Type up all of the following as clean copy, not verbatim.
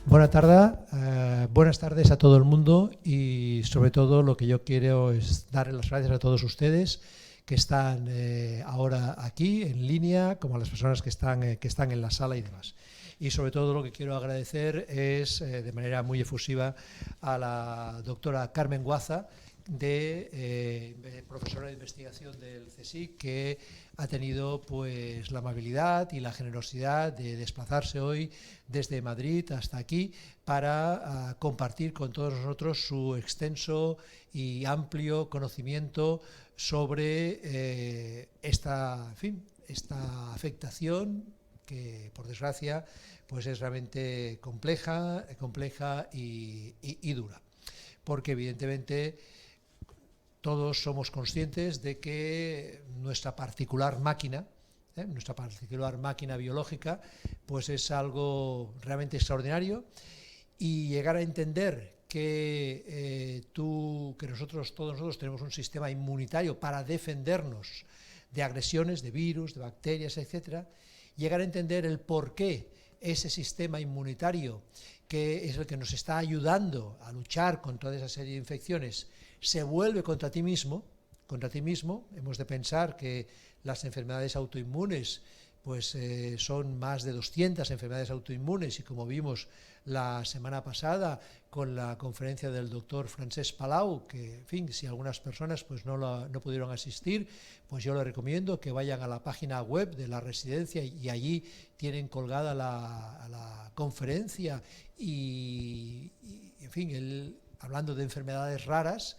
Buenas tardes a todo el mundo y sobre todo lo que yo quiero es darles las gracias a todos ustedes que están ahora aquí en línea, como a las personas que están en la sala y demás. Y sobre todo lo que quiero agradecer es de manera muy efusiva a la doctora Carmen Guaza, profesora de investigación del CSIC, que ha tenido pues la amabilidad y la generosidad de desplazarse hoy desde Madrid hasta aquí para compartir con todos nosotros su extenso y amplio conocimiento sobre esta afectación que, por desgracia, pues es realmente compleja y dura, porque evidentemente todos somos conscientes de que nuestra particular máquina biológica, pues es algo realmente extraordinario, y llegar a entender que todos nosotros tenemos un sistema inmunitario para defendernos de agresiones, de virus, de bacterias, etcétera, llegar a entender el por qué ese sistema inmunitario, que es el que nos está ayudando a luchar contra esa serie de infecciones, se vuelve contra ti mismo. Hemos de pensar que las enfermedades autoinmunes pues son más de 200 enfermedades autoinmunes, y como vimos la semana pasada con la conferencia del doctor Francesc Palau, que en fin, si algunas personas pues no pudieron asistir, pues yo les recomiendo que vayan a la página web de la residencia y allí tienen colgada la conferencia y en fin, él hablando de enfermedades raras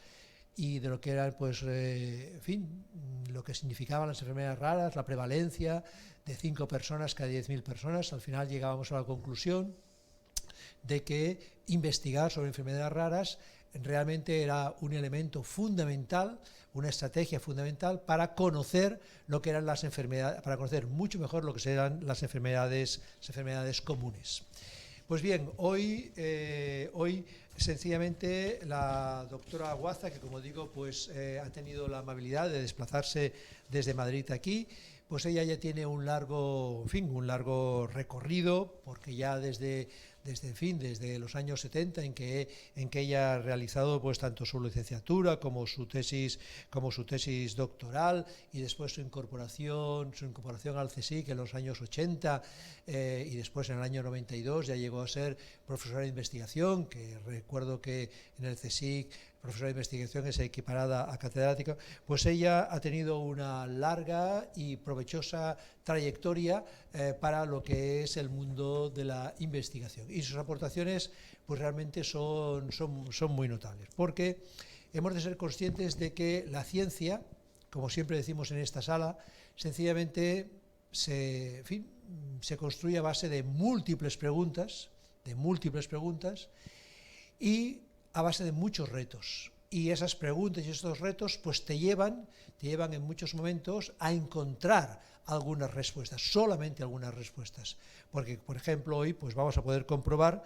y de lo que eran, pues, en fin, lo que significaban las enfermedades raras, la prevalencia de 5 personas cada 10.000 personas. Al final llegábamos a la conclusión de que investigar sobre enfermedades raras realmente era un elemento fundamental, una estrategia fundamental para conocer lo que eran las enfermedades, para conocer mucho mejor lo que eran las enfermedades comunes. Pues bien, hoy sencillamente la doctora Guaza, que como digo, pues ha tenido la amabilidad de desplazarse desde Madrid aquí, pues ella ya tiene un largo recorrido, porque ya desde los años 70 en que ella ha realizado pues tanto su licenciatura como su tesis doctoral, y después su incorporación al CSIC en los años 80, y después en el año 92 ya llegó a ser profesora de investigación, que recuerdo que en el CSIC profesora de investigación es equiparada a catedrática. Pues ella ha tenido una larga y provechosa trayectoria para lo que es el mundo de la investigación, y sus aportaciones pues realmente son muy notables, porque hemos de ser conscientes de que la ciencia, como siempre decimos en esta sala, sencillamente se construye a base de múltiples preguntas y a base de muchos retos. Y esas preguntas y estos retos pues te llevan en muchos momentos a encontrar algunas respuestas, solamente algunas respuestas. Porque, por ejemplo, hoy pues vamos a poder comprobar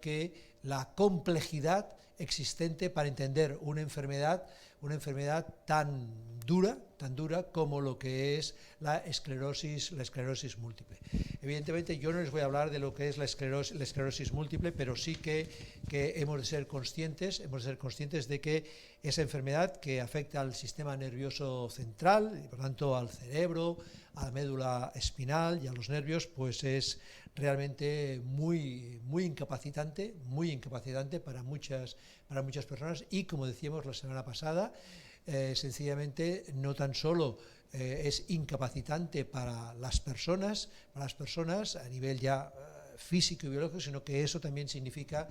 que la complejidad existente para entender una enfermedad tan dura como lo que es la esclerosis múltiple. Evidentemente yo no les voy a hablar de lo que es la esclerosis múltiple, pero sí que hemos de ser conscientes de que esa enfermedad, que afecta al sistema nervioso central y por tanto al cerebro, a la médula espinal y a los nervios, pues es realmente muy incapacitante para muchas personas, y como decíamos la semana pasada, sencillamente no tan solo es incapacitante para las personas a nivel ya físico y biológico, sino que eso también significa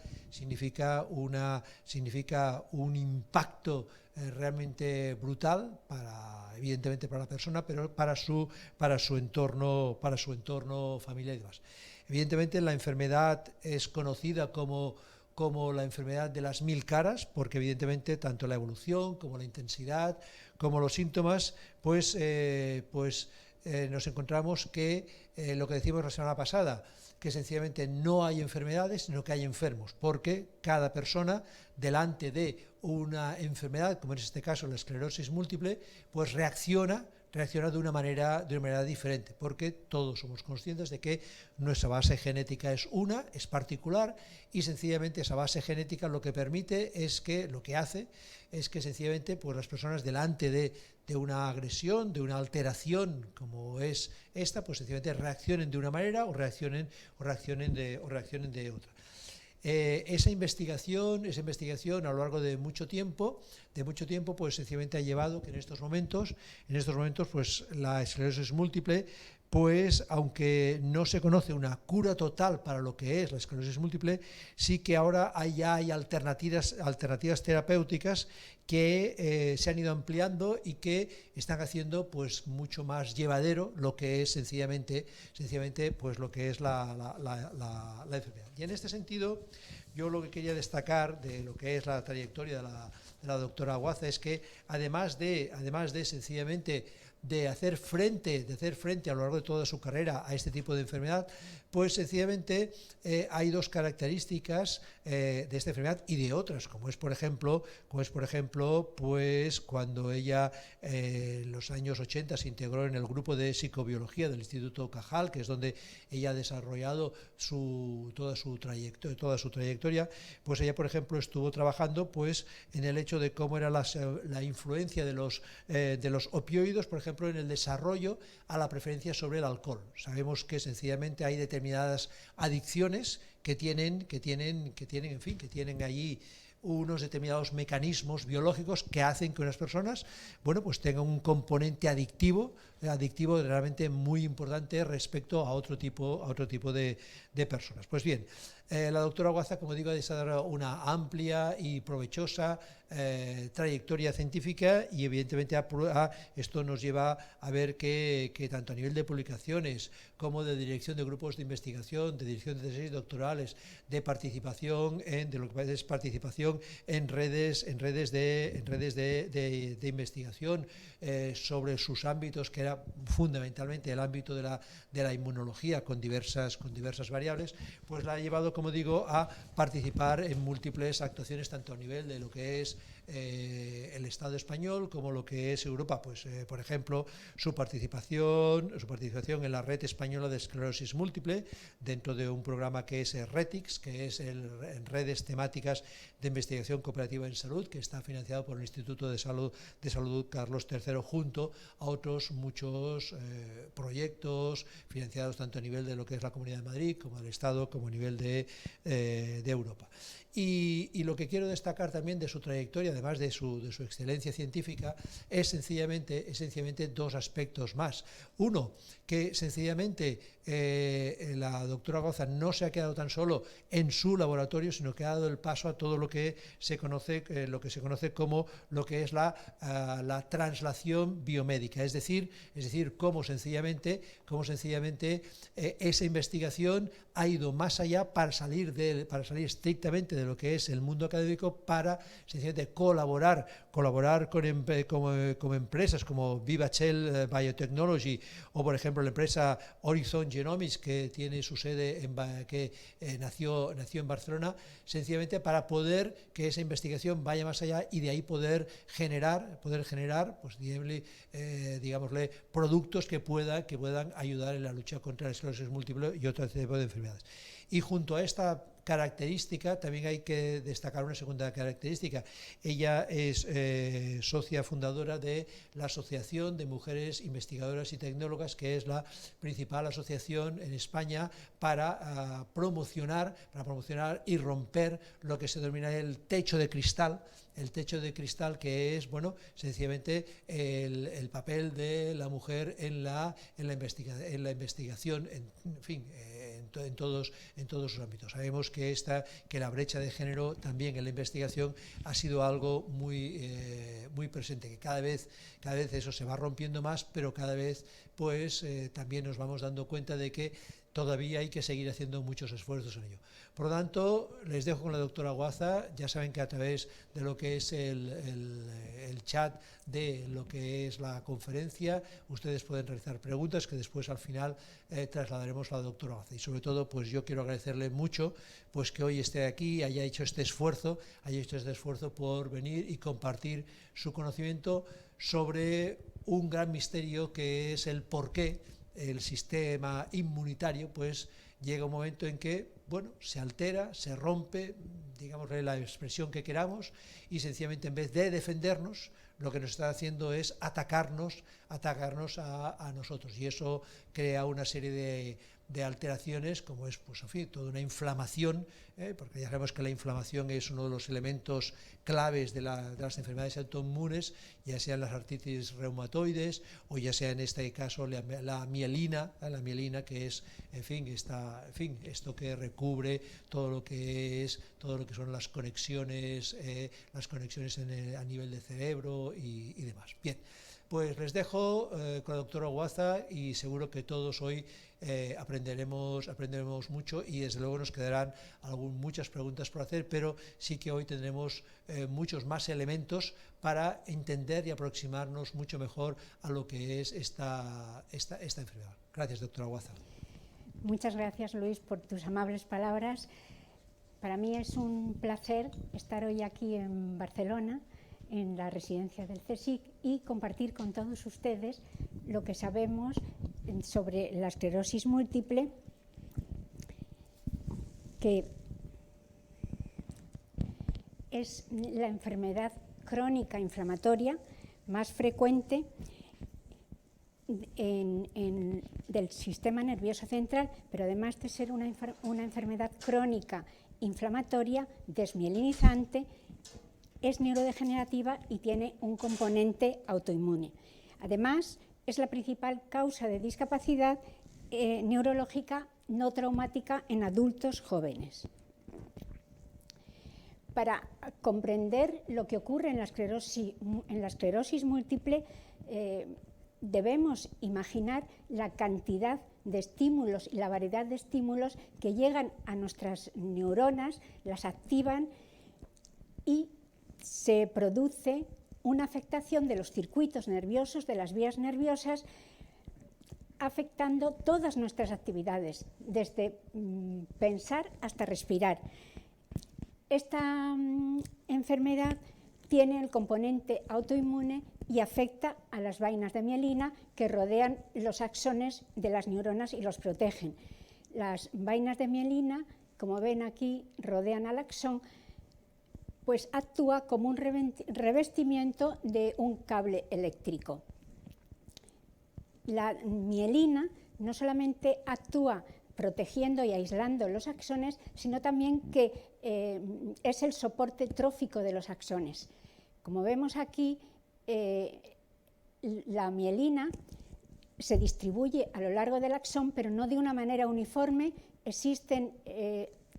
un impacto realmente brutal evidentemente para la persona, pero para su entorno familiar y demás. Evidentemente la enfermedad es conocida como la enfermedad de las 1000 caras, porque evidentemente tanto la evolución como la intensidad como los síntomas pues nos encontramos que lo que decimos la semana pasada, que sencillamente no hay enfermedades, sino que hay enfermos, porque cada persona delante de una enfermedad, como en este caso la esclerosis múltiple, pues reacciona reacciona de una manera diferente, porque todos somos conscientes de que nuestra base genética es particular, y sencillamente esa base genética lo que permite es que, lo que hace es que sencillamente pues las personas delante de una agresión, de una alteración como es esta, pues sencillamente reaccionen de una manera o reaccionen de otra. Esa investigación a lo largo de mucho tiempo, pues sencillamente ha llevado que en estos momentos, pues la esclerosis múltiple, pues aunque no se conoce una cura total para lo que es la esclerosis múltiple, sí que ahora ya hay alternativas terapéuticas que se han ido ampliando y que están haciendo pues mucho más llevadero lo que es sencillamente pues lo que es la enfermedad. Y en este sentido, yo lo que quería destacar de lo que es la trayectoria de la doctora Aguaza es que además de sencillamente de hacer frente a lo largo de toda su carrera a este tipo de enfermedad, pues sencillamente hay dos características de esta enfermedad y de otras, como es por ejemplo pues cuando ella en los años 80 se integró en el grupo de psicobiología del Instituto Cajal, que es donde ella ha desarrollado toda su trayectoria, pues ella por ejemplo estuvo trabajando pues en el hecho de cómo era la influencia de los opioidos, por ejemplo, en el desarrollo a la preferencia sobre el alcohol. Sabemos que sencillamente hay determinadas adicciones que tienen allí unos determinados mecanismos biológicos que hacen que unas personas, bueno, pues tengan un componente adictivo realmente muy importante respecto a otro tipo de personas. Pues bien, la doctora Aguaza, como digo, ha desarrollado una amplia y provechosa trayectoria científica, y evidentemente esto nos lleva a ver que tanto a nivel de publicaciones como de dirección de grupos de investigación, de dirección de tesis doctorales, de participación en redes de investigación sobre sus ámbitos, que era fundamentalmente el ámbito de la inmunología con diversas variables, pues la ha llevado, como digo, a participar en múltiples actuaciones, tanto a nivel de lo que es el Estado español como lo que es Europa, pues por ejemplo su participación en la Red Española de Esclerosis Múltiple, dentro de un programa que es RETICS, que es en Redes Temáticas de Investigación Cooperativa en Salud, que está financiado por el Instituto de Salud Carlos III, junto a otros muchos proyectos financiados tanto a nivel de lo que es la Comunidad de Madrid como del Estado, como a nivel de Europa. Y lo que quiero destacar también de su trayectoria, además de su excelencia científica, es sencillamente dos aspectos más. Uno, que sencillamente la doctora Aguaza no se ha quedado tan solo en su laboratorio, sino que ha dado el paso a todo lo que se conoce como lo que es la translación biomédica, es decir, cómo sencillamente esa investigación ha ido más allá para salir estrictamente de lo que es el mundo académico, para sencillamente colaborar como empresas como VivaCell Biotechnology, o por ejemplo la empresa Horizon Genomics, que tiene su sede que nació en Barcelona, sencillamente para poder que esa investigación vaya más allá y de ahí poder generar pues digámosle productos que puedan ayudar en la lucha contra la esclerosis múltiple y otro tipo de enfermedades. Y junto a esta característica también hay que destacar una segunda característica. Ella es socia fundadora de la Asociación de Mujeres Investigadoras y Tecnólogas, que es la principal asociación en España para promocionar y romper lo que se denomina el techo de cristal, que es, bueno, sencillamente el papel de la mujer en la investigación, en fin, en todos sus ámbitos. Sabemos que la brecha de género también en la investigación ha sido algo muy presente, que cada vez eso se va rompiendo más, pero cada vez pues también nos vamos dando cuenta de que todavía hay que seguir haciendo muchos esfuerzos en ello. Por lo tanto, les dejo con la doctora Aguaza. Ya saben que a través de lo que es el chat de lo que es la conferencia, ustedes pueden realizar preguntas que después al final trasladaremos a la doctora Aguaza. Y sobre todo, pues yo quiero agradecerle mucho pues que hoy esté aquí, haya hecho este esfuerzo por venir y compartir su conocimiento sobre un gran misterio que es el por qué el sistema inmunitario pues llega un momento en que, bueno, se altera, se rompe, digamos la expresión que queramos, y sencillamente en vez de defendernos, lo que nos está haciendo es atacarnos a nosotros, y eso crea una serie de alteraciones, como es, pues, en fin, toda una inflamación, porque ya sabemos que la inflamación es uno de los elementos claves de las enfermedades autoinmunes, ya sean las artritis reumatoides o ya sea en este caso la mielina, que es, en fin, esto que recubre todo lo que son las conexiones a nivel de cerebro y demás. Bien, pues les dejo con la doctora Guaza, y seguro que todos hoy aprenderemos mucho, y desde luego nos quedarán muchas preguntas por hacer, pero sí que hoy tendremos muchos más elementos para entender y aproximarnos mucho mejor a lo que es esta enfermedad. Gracias, doctora Guaza. Muchas gracias, Luis, por tus amables palabras. Para mí es un placer estar hoy aquí en Barcelona, en la residencia del CSIC, y compartir con todos ustedes lo que sabemos sobre la esclerosis múltiple, que es la enfermedad crónica inflamatoria más frecuente del sistema nervioso central, pero además de ser una enfermedad crónica inflamatoria, desmielinizante, es neurodegenerativa y tiene un componente autoinmune. Además, es la principal causa de discapacidad neurológica no traumática en adultos jóvenes. Para comprender lo que ocurre en la esclerosis múltiple, debemos imaginar la cantidad de estímulos y la variedad de estímulos que llegan a nuestras neuronas, las activan y se produce una afectación de los circuitos nerviosos, de las vías nerviosas, afectando todas nuestras actividades, desde pensar hasta respirar. Esta enfermedad tiene el componente autoinmune y afecta a las vainas de mielina que rodean los axones de las neuronas y los protegen. Las vainas de mielina, como ven aquí, rodean al axón, pues actúa como un revestimiento de un cable eléctrico. La mielina no solamente actúa protegiendo y aislando los axones, sino también que es el soporte trófico de los axones. Como vemos aquí, la mielina se distribuye a lo largo del axón, pero no de una manera uniforme. Existen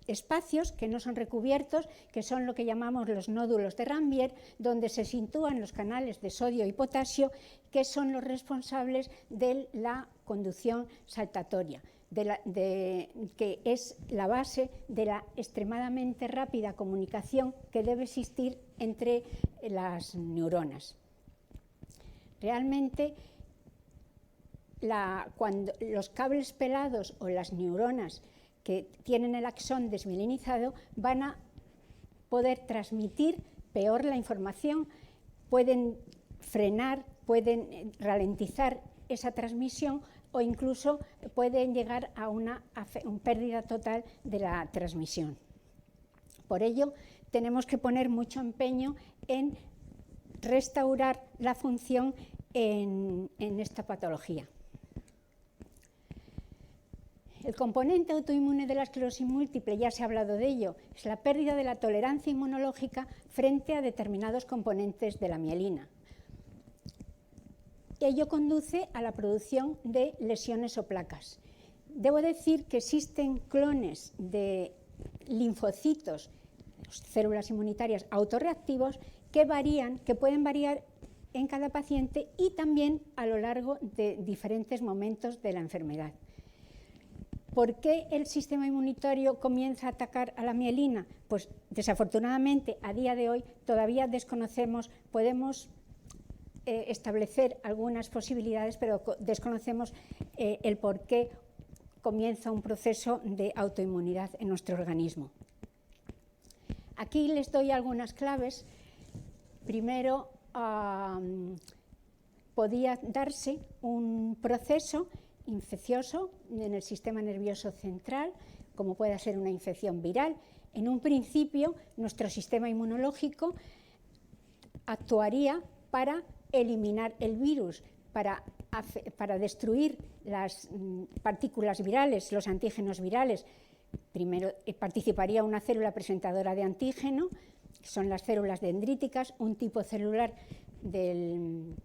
espacios que no son recubiertos, que son lo que llamamos los nódulos de Ranvier, donde se sitúan los canales de sodio y potasio, que son los responsables de la conducción saltatoria, que es la base de la extremadamente rápida comunicación que debe existir entre las neuronas. Realmente, cuando los cables pelados o las neuronas que tienen el axón desmielinizado van a poder transmitir peor la información, pueden frenar, pueden ralentizar esa transmisión o incluso pueden llegar a una pérdida total de la transmisión. Por ello, tenemos que poner mucho empeño en restaurar la función en esta patología. El componente autoinmune de la esclerosis múltiple, ya se ha hablado de ello, es la pérdida de la tolerancia inmunológica frente a determinados componentes de la mielina. Ello conduce a la producción de lesiones o placas. Debo decir que existen clones de linfocitos, células inmunitarias autorreactivos, que pueden variar en cada paciente y también a lo largo de diferentes momentos de la enfermedad. ¿Por qué el sistema inmunitario comienza a atacar a la mielina? Pues desafortunadamente a día de hoy todavía desconocemos, podemos establecer algunas posibilidades, pero desconocemos el por qué comienza un proceso de autoinmunidad en nuestro organismo. Aquí les doy algunas claves. Primero, podía darse un proceso infeccioso en el sistema nervioso central, como puede ser una infección viral. En un principio, nuestro sistema inmunológico actuaría para eliminar el virus, para destruir las partículas virales, los antígenos virales. Primero participaría una célula presentadora de antígeno, que son las células dendríticas, un tipo celular del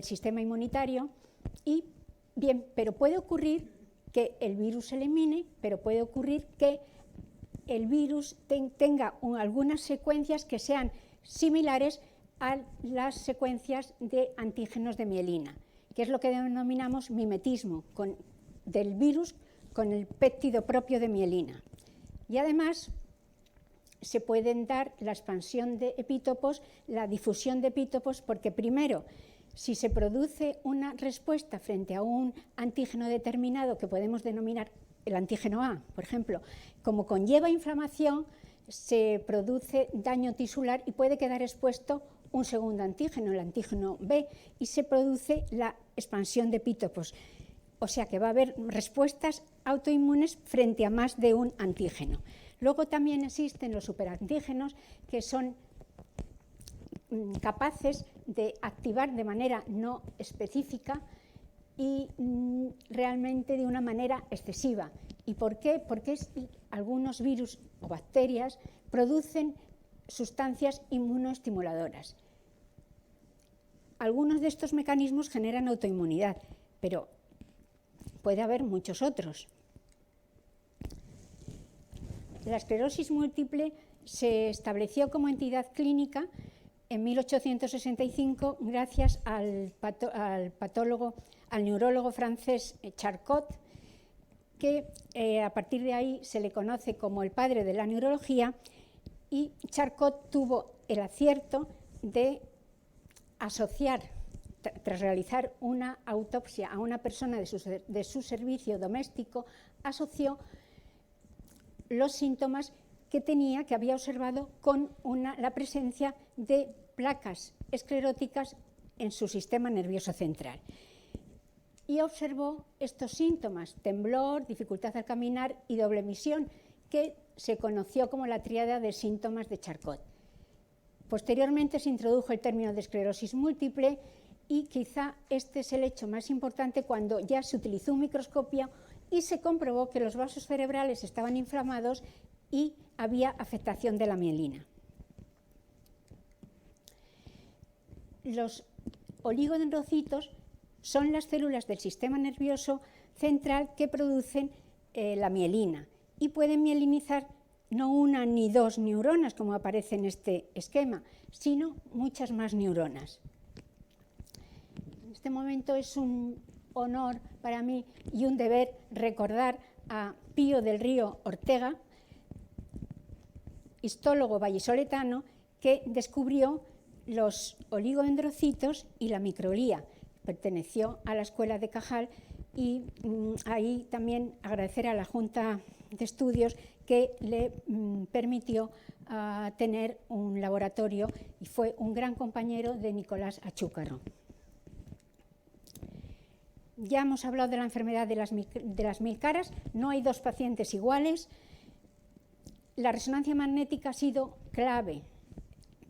sistema inmunitario. Y bien, pero puede ocurrir que el virus se elimine, pero puede ocurrir que el virus tenga algunas secuencias que sean similares a las secuencias de antígenos de mielina, que es lo que denominamos mimetismo del virus con el péptido propio de mielina. Y además se pueden dar la expansión de epítopos, la difusión de epítopos, porque primero, si se produce una respuesta frente a un antígeno determinado que podemos denominar el antígeno A, por ejemplo, como conlleva inflamación, se produce daño tisular y puede quedar expuesto un segundo antígeno, el antígeno B, y se produce la expansión de epítopos. O sea que va a haber respuestas autoinmunes frente a más de un antígeno. Luego también existen los superantígenos, que son capaces de activar de manera no específica y realmente de una manera excesiva. ¿Y por qué? Porque algunos virus o bacterias producen sustancias inmunoestimuladoras. Algunos de estos mecanismos generan autoinmunidad, pero puede haber muchos otros. La esclerosis múltiple se estableció como entidad clínica en 1865 gracias al neurólogo francés Charcot, que a partir de ahí se le conoce como el padre de la neurología, y Charcot tuvo el acierto de asociar, tras realizar una autopsia a una persona de su servicio doméstico, asoció los síntomas que había observado con la presencia de placas escleróticas en su sistema nervioso central. Y observó estos síntomas: temblor, dificultad al caminar y doble emisión, que se conoció como la tríada de síntomas de Charcot. Posteriormente se introdujo el término de esclerosis múltiple y quizá este es el hecho más importante, cuando ya se utilizó un microscopio y se comprobó que los vasos cerebrales estaban inflamados y había afectación de la mielina. Los oligodendrocitos son las células del sistema nervioso central que producen la mielina y pueden mielinizar no una ni dos neuronas, como aparece en este esquema, sino muchas más neuronas. En este momento es un honor para mí y un deber recordar a Pío del Río Ortega, histólogo vallisoletano, que descubrió los oligodendrocitos y la microglía. Perteneció a la Escuela de Cajal y ahí también agradecer a la Junta de Estudios que le permitió tener un laboratorio, y fue un gran compañero de Nicolás Achúcarro. Ya hemos hablado de la enfermedad de las 1000 caras. No hay dos pacientes iguales. La resonancia magnética ha sido clave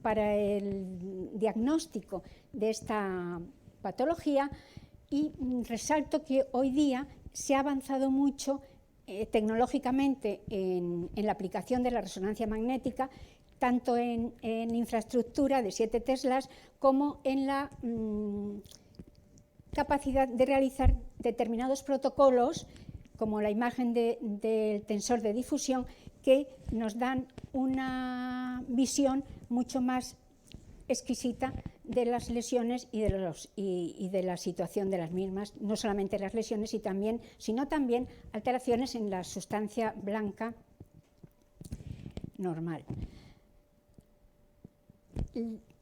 para el diagnóstico de esta patología, y resalto que hoy día se ha avanzado mucho tecnológicamente en la aplicación de la resonancia magnética, tanto en infraestructura de 7 teslas como en la capacidad de realizar determinados protocolos, como la imagen del tensor de difusión, que nos dan una visión mucho más exquisita de las lesiones y de la situación de las mismas, no solamente las lesiones, sino también alteraciones en la sustancia blanca normal.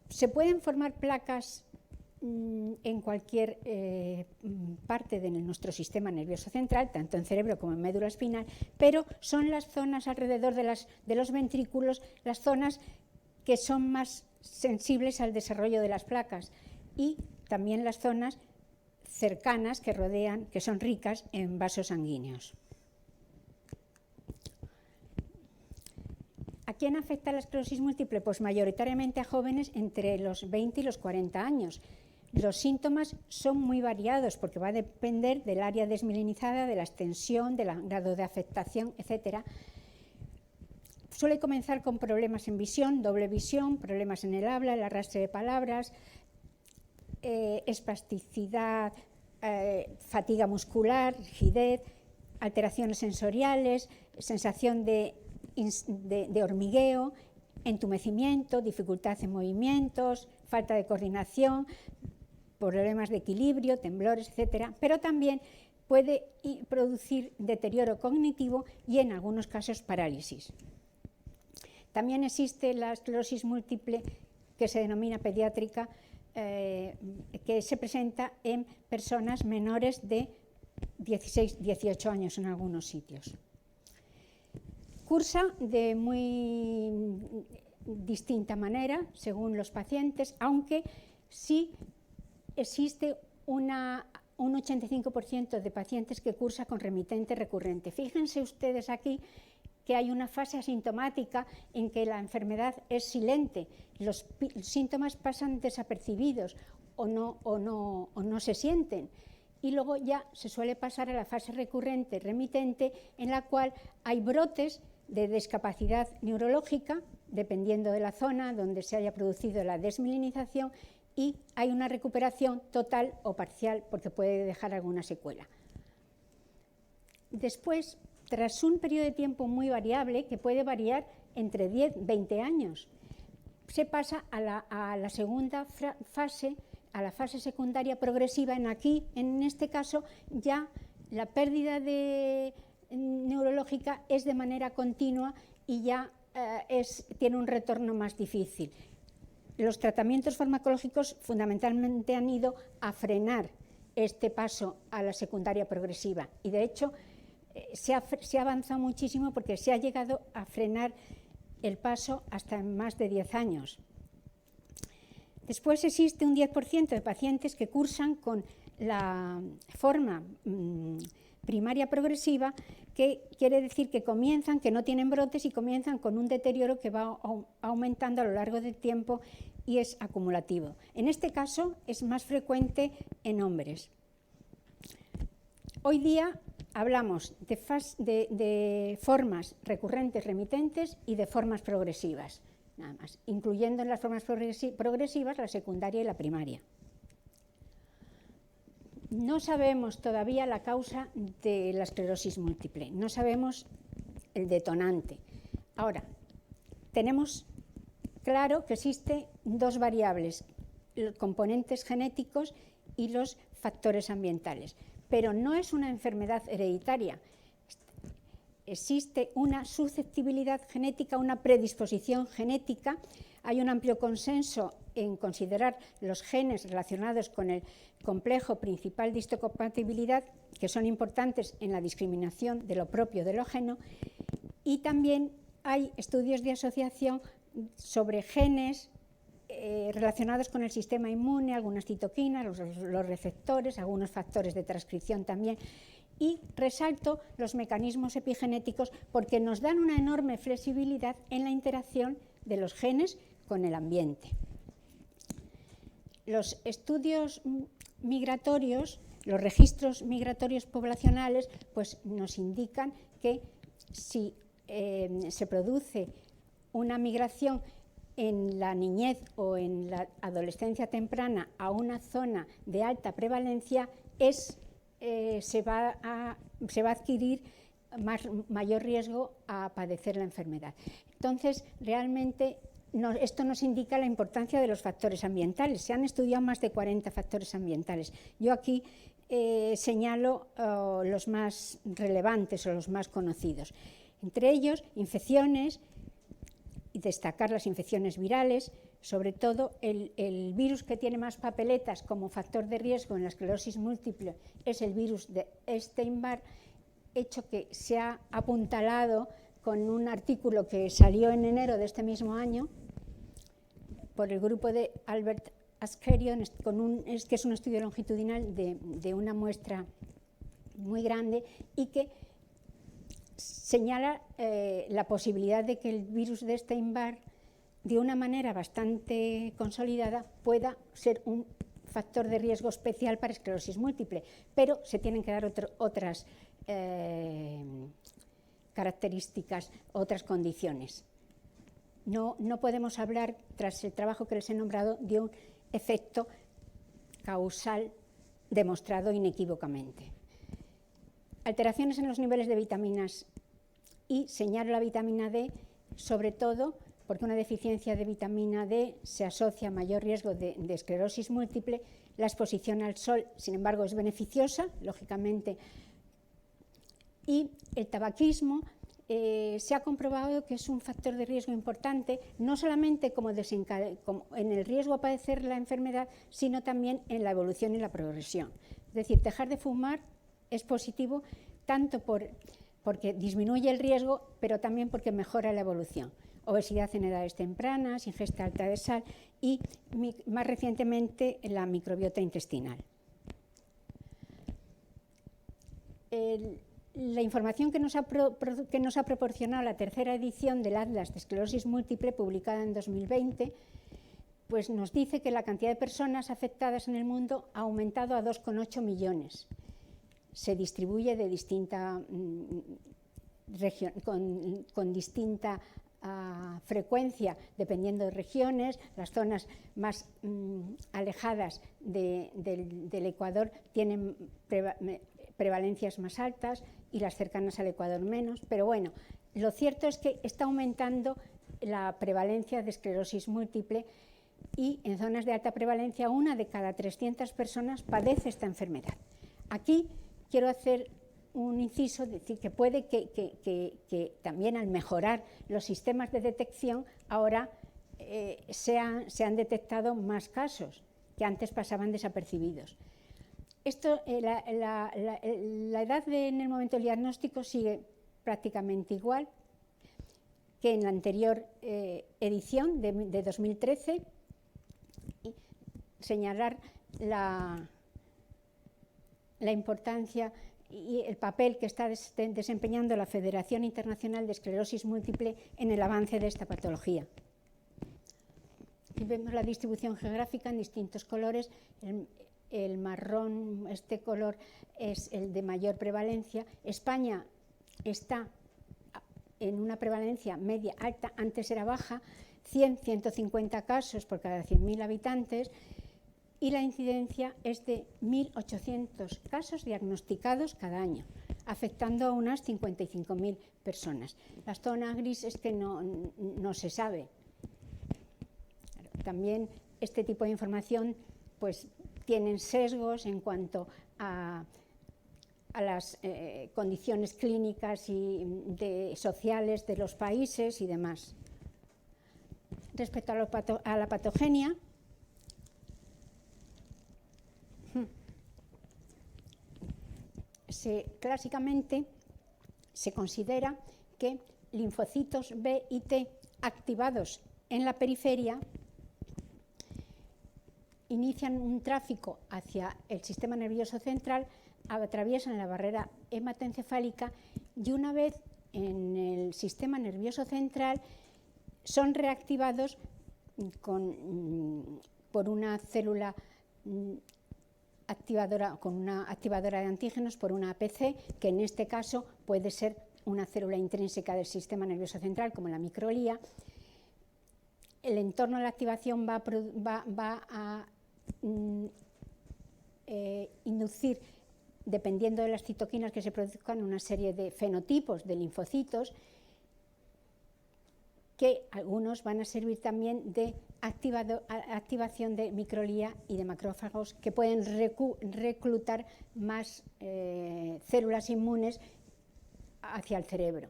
Se pueden formar placas en cualquier parte de nuestro sistema nervioso central, tanto en cerebro como en médula espinal, pero son las zonas alrededor de los ventrículos las zonas que son más sensibles al desarrollo de las placas, y también las zonas cercanas que rodean, que son ricas en vasos sanguíneos. ¿A quién afecta la esclerosis múltiple? Pues mayoritariamente a jóvenes entre los 20 y los 40 años. Los síntomas son muy variados porque va a depender del área desmielinizada, de la extensión, del grado de afectación, etc. Suele comenzar con problemas en visión, doble visión, problemas en el habla, el arrastre de palabras, espasticidad, fatiga muscular, rigidez, alteraciones sensoriales, sensación de hormigueo, entumecimiento, dificultad en movimientos, falta de coordinación, problemas de equilibrio, temblores, etc. Pero también puede producir deterioro cognitivo y en algunos casos parálisis. También existe la esclerosis múltiple que se denomina pediátrica, que se presenta en personas menores de 16, 18 años en algunos sitios. Cursa de muy distinta manera según los pacientes, aunque sí existe un 85% de pacientes que cursa con remitente recurrente. Fíjense ustedes aquí que hay una fase asintomática en que la enfermedad es silente, los síntomas pasan desapercibidos o no se sienten. Y luego ya se suele pasar a la fase recurrente remitente, en la cual hay brotes de discapacidad neurológica, dependiendo de la zona donde se haya producido la desmielinización, y hay una recuperación total o parcial porque puede dejar alguna secuela. Después, tras un periodo de tiempo muy variable, que puede variar entre 10 y 20 años, se pasa a la segunda fase, a la fase secundaria progresiva. En este caso, ya la pérdida neurológica es de manera continua y ya tiene un retorno más difícil. Los tratamientos farmacológicos fundamentalmente han ido a frenar este paso a la secundaria progresiva y, de hecho, se ha avanzado muchísimo porque se ha llegado a frenar el paso hasta en más de 10 años. Después existe un 10% de pacientes que cursan con la forma primaria progresiva, que quiere decir que comienzan, que no tienen brotes y comienzan con un deterioro que va aumentando a lo largo del tiempo y es acumulativo. En este caso es más frecuente en hombres. Hoy día hablamos de formas recurrentes remitentes y de formas progresivas, nada más, incluyendo en las formas progresivas la secundaria y la primaria. No sabemos todavía la causa de la esclerosis múltiple, no sabemos el detonante. Ahora, tenemos claro que existen dos variables, los componentes genéticos y los factores ambientales, pero no es una enfermedad hereditaria. Existe una susceptibilidad genética, una predisposición genética. Hay un amplio consenso en considerar los genes relacionados con el complejo principal de histocompatibilidad, que son importantes en la discriminación de lo propio de lo ajeno, y también hay estudios de asociación sobre genes relacionados con el sistema inmune, algunas citoquinas, los receptores, algunos factores de transcripción también. Y resalto los mecanismos epigenéticos porque nos dan una enorme flexibilidad en la interacción de los genes con el ambiente. Los estudios migratorios, los registros migratorios poblacionales, pues nos indican que si se produce una migración en la niñez o en la adolescencia temprana a una zona de alta prevalencia, se va a adquirir mayor riesgo a padecer la enfermedad. Entonces, realmente esto nos indica la importancia de los factores ambientales. Se han estudiado más de 40 factores ambientales. Yo aquí señalo los más relevantes o los más conocidos. Entre ellos, infecciones, y destacar las infecciones virales, sobre todo el virus que tiene más papeletas como factor de riesgo en la esclerosis múltiple es el virus de Epstein-Barr, hecho que se ha apuntalado con un artículo que salió en enero de este mismo año por el grupo de Albert Askerio, que es un estudio longitudinal de una muestra muy grande y que señala la posibilidad de que el virus de Epstein-Barr, de una manera bastante consolidada, pueda ser un factor de riesgo especial para esclerosis múltiple, pero se tienen que dar otras características, otras condiciones. No podemos hablar, tras el trabajo que les he nombrado, de un efecto causal demostrado inequívocamente. Alteraciones en los niveles de vitaminas y señalo la vitamina D, sobre todo porque una deficiencia de vitamina D se asocia a mayor riesgo de esclerosis múltiple. La exposición al sol, sin embargo, es beneficiosa, lógicamente, y el tabaquismo se ha comprobado que es un factor de riesgo importante, no solamente como en el riesgo a padecer la enfermedad, sino también en la evolución y la progresión. Es decir, dejar de fumar es positivo tanto porque disminuye el riesgo, pero también porque mejora la evolución. Obesidad en edades tempranas, ingesta alta de sal y, más recientemente, la microbiota intestinal. La información que nos ha proporcionado la tercera edición del Atlas de Esclerosis Múltiple, publicada en 2020, pues nos dice que la cantidad de personas afectadas en el mundo ha aumentado a 2,8 millones. Se distribuye de distinta con distinta frecuencia, dependiendo de regiones. Las zonas más alejadas del Ecuador tienen prevalencias más altas y las cercanas al Ecuador menos, pero bueno, lo cierto es que está aumentando la prevalencia de esclerosis múltiple y en zonas de alta prevalencia 1 de cada 300 personas padece esta enfermedad. Aquí quiero hacer un inciso, decir que puede que también al mejorar los sistemas de detección ahora se han detectado más casos que antes pasaban desapercibidos. La edad en el momento del diagnóstico sigue prácticamente igual que en la anterior edición de 2013. Y señalar la importancia y el papel que está desempeñando la Federación Internacional de Esclerosis Múltiple en el avance de esta patología. Aquí vemos la distribución geográfica en distintos colores. El marrón, este color, es el de mayor prevalencia. España está en una prevalencia media alta, antes era baja, 150 casos por cada 100.000 habitantes, y la incidencia es de 1.800 casos diagnosticados cada año, afectando a unas 55.000 personas. La zona gris es que no se sabe. También este tipo de información pues tienen sesgos en cuanto a las condiciones clínicas y sociales de los países y demás. Respecto a la patogenia, clásicamente se considera que linfocitos B y T activados en la periferia inician un tráfico hacia el sistema nervioso central, atraviesan la barrera hematoencefálica y una vez en el sistema nervioso central son reactivados por una célula activadora, con una activadora de antígenos, por una APC, que en este caso puede ser una célula intrínseca del sistema nervioso central, como la microlía. El entorno de la activación va a inducir, dependiendo de las citoquinas que se produzcan, una serie de fenotipos de linfocitos, que algunos van a servir también de activación de microlía y de macrófagos, que pueden reclutar más células inmunes hacia el cerebro.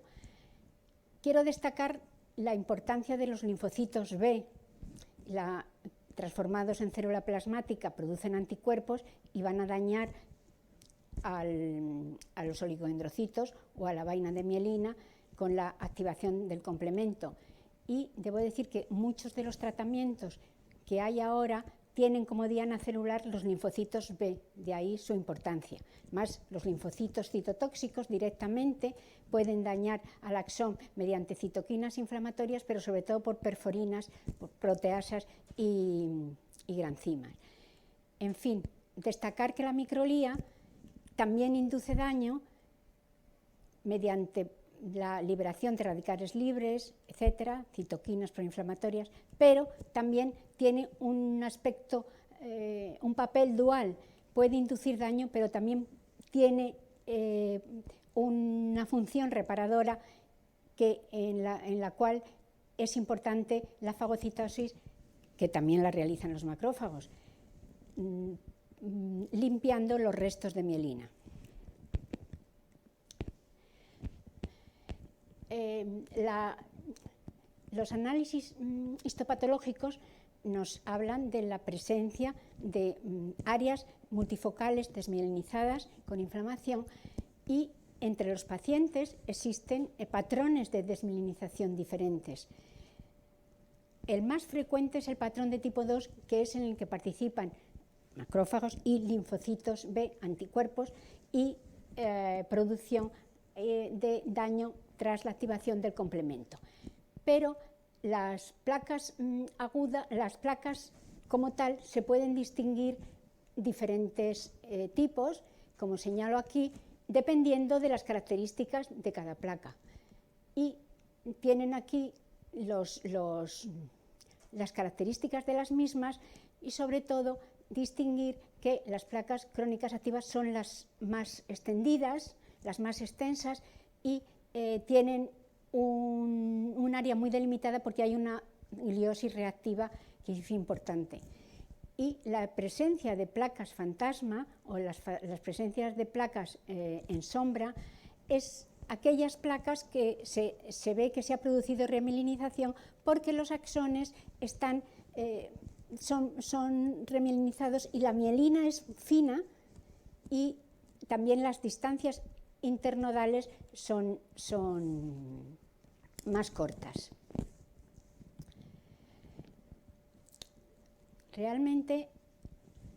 Quiero destacar la importancia de los linfocitos B. Transformados en célula plasmática, producen anticuerpos y van a dañar a los oligodendrocitos o a la vaina de mielina con la activación del complemento. Y debo decir que muchos de los tratamientos que hay ahora tienen como diana celular los linfocitos B, de ahí su importancia. Más los linfocitos citotóxicos directamente pueden dañar al axón mediante citoquinas inflamatorias, pero sobre todo por perforinas, por proteasas y granzimas. En fin, destacar que la microlía también induce daño mediante la liberación de radicales libres, etcétera, citoquinas proinflamatorias, pero también tiene un aspecto, un papel dual. Puede inducir daño, pero también tiene una función reparadora en la cual es importante la fagocitosis, que también la realizan los macrófagos, limpiando los restos de mielina. Los análisis histopatológicos nos hablan de la presencia de áreas multifocales desmielinizadas con inflamación, y entre los pacientes existen patrones de desmielinización diferentes. El más frecuente es el patrón de tipo 2, que es en el que participan macrófagos y linfocitos B, anticuerpos, y producción de daño tras la activación del complemento. Pero las placas agudas, las placas como tal, se pueden distinguir diferentes tipos, como señalo aquí, dependiendo de las características de cada placa. Y tienen aquí las características de las mismas, y sobre todo distinguir que las placas crónicas activas son las más extendidas, las más extensas, y tienen un área muy delimitada porque hay una gliosis reactiva que es importante. Y la presencia de placas fantasma, o las presencias de placas en sombra, es aquellas placas que se ve que se ha producido remielinización porque los axones son remielinizados y la mielina es fina, y también las distancias internodales son más cortas. Realmente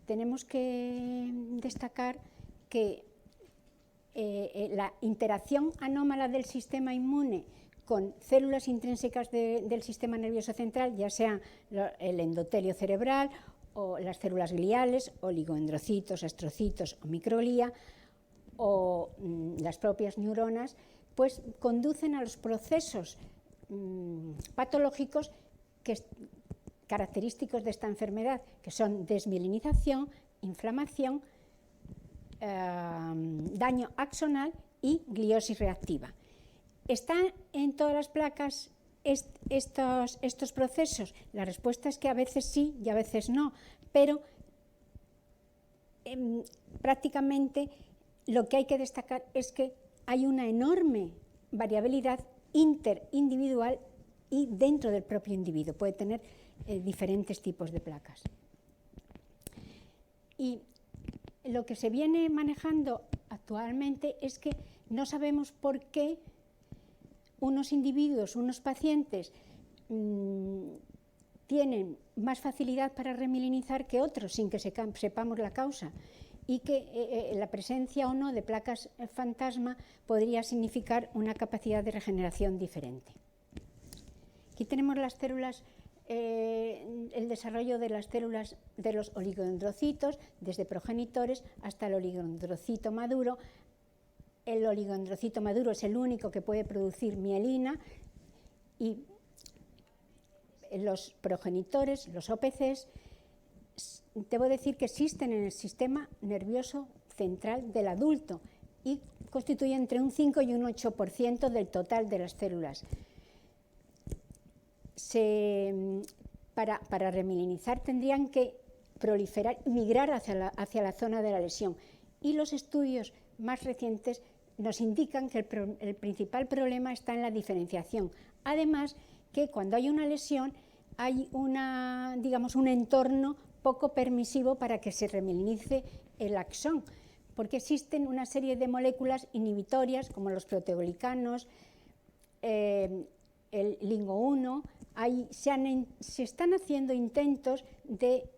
tenemos que destacar que la interacción anómala del sistema inmune con células intrínsecas del sistema nervioso central, ya sea el endotelio cerebral o las células gliales, oligoendrocitos, astrocitos o microglía, o las propias neuronas, pues conducen a los procesos patológicos característicos de esta enfermedad, que son desmielinización, inflamación, daño axonal y gliosis reactiva. ¿Están en todas las placas estos procesos? La respuesta es que a veces sí y a veces no, pero prácticamente lo que hay que destacar es que hay una enorme variabilidad interindividual y dentro del propio individuo. Puede tener diferentes tipos de placas. Y lo que se viene manejando actualmente es que no sabemos por qué unos individuos, unos pacientes, tienen más facilidad para remielinizar que otros, sin que sepamos la causa, y que la presencia o no de placas fantasma podría significar una capacidad de regeneración diferente. Aquí tenemos las células, el desarrollo de las células de los oligodendrocitos, desde progenitores hasta el oligodendrocito maduro. El oligodendrocito maduro es el único que puede producir mielina, y los progenitores, los OPCs, debo decir que existen en el sistema nervioso central del adulto y constituyen entre un 5 y un 8% del total de las células. Para remielinizar tendrían que proliferar, migrar hacia la zona de la lesión, y los estudios más recientes nos indican que el principal problema está en la diferenciación. Además, que cuando hay una lesión hay un entorno poco permisivo para que se remielinice el axón, porque existen una serie de moléculas inhibitorias como los proteoglicanos, el LINGO1. Se están haciendo intentos de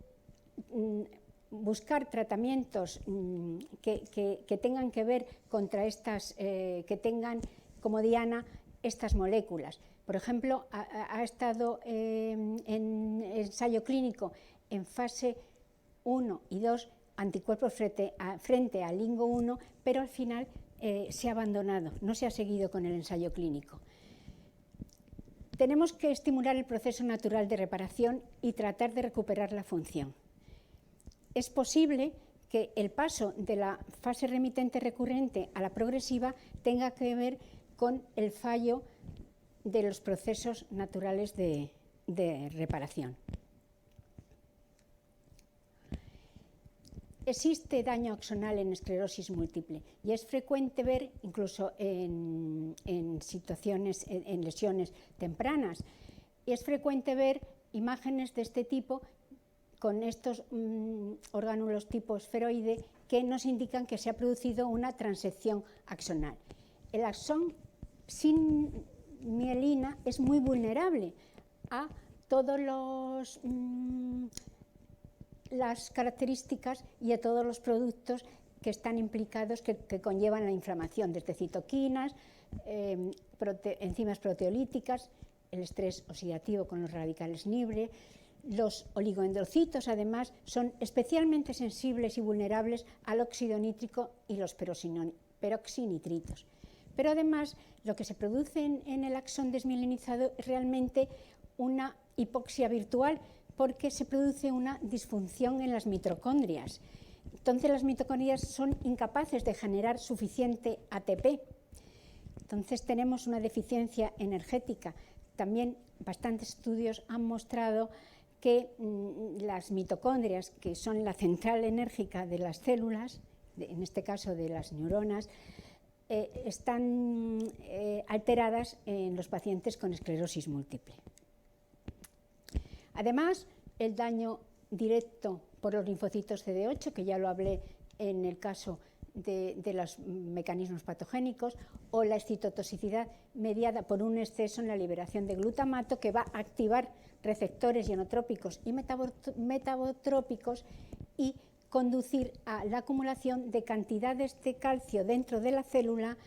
buscar tratamientos que tengan que ver contra estas, que tengan como diana estas moléculas. Por ejemplo, ha estado en ensayo clínico en fase 1 y 2 anticuerpos frente al LINGO-1, pero al final se ha abandonado, no se ha seguido con el ensayo clínico. Tenemos que estimular el proceso natural de reparación y tratar de recuperar la función. Es posible que el paso de la fase remitente recurrente a la progresiva tenga que ver con el fallo de los procesos naturales de reparación. Existe daño axonal en esclerosis múltiple y es frecuente ver, incluso en situaciones, en lesiones tempranas, y es frecuente ver imágenes de este tipo con estos orgánulos tipo esferoide que nos indican que se ha producido una transección axonal. El axón sin mielina es muy vulnerable a todos las características y a todos los productos que están implicados, que conllevan la inflamación, desde citoquinas, enzimas proteolíticas, el estrés oxidativo con los radicales libre. Los oligoendrocitos, además, son especialmente sensibles y vulnerables al óxido nítrico y los peroxinitritos. Pero además, lo que se produce en el axón desmielinizado es realmente una hipoxia virtual, porque se produce una disfunción en las mitocondrias. Entonces las mitocondrias son incapaces de generar suficiente ATP. Entonces tenemos una deficiencia energética. También bastantes estudios han mostrado que las mitocondrias, que son la central enérgica de las células, en este caso de las neuronas, están alteradas en los pacientes con esclerosis múltiple. Además, el daño directo por los linfocitos CD8, que ya lo hablé en el caso de los mecanismos patogénicos, o la excitotoxicidad mediada por un exceso en la liberación de glutamato, que va a activar receptores ionotrópicos y metabotrópicos y conducir a la acumulación de cantidades de calcio dentro de la célula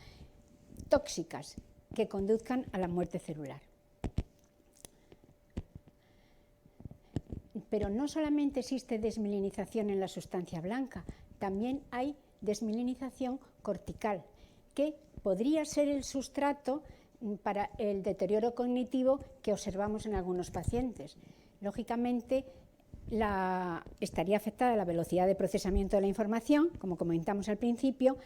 tóxicas que conduzcan a la muerte celular. Pero no solamente existe desmielinización en la sustancia blanca, también hay desmielinización cortical, que podría ser el sustrato para el deterioro cognitivo que observamos en algunos pacientes. Lógicamente, estaría afectada la velocidad de procesamiento de la información, como comentamos al principio,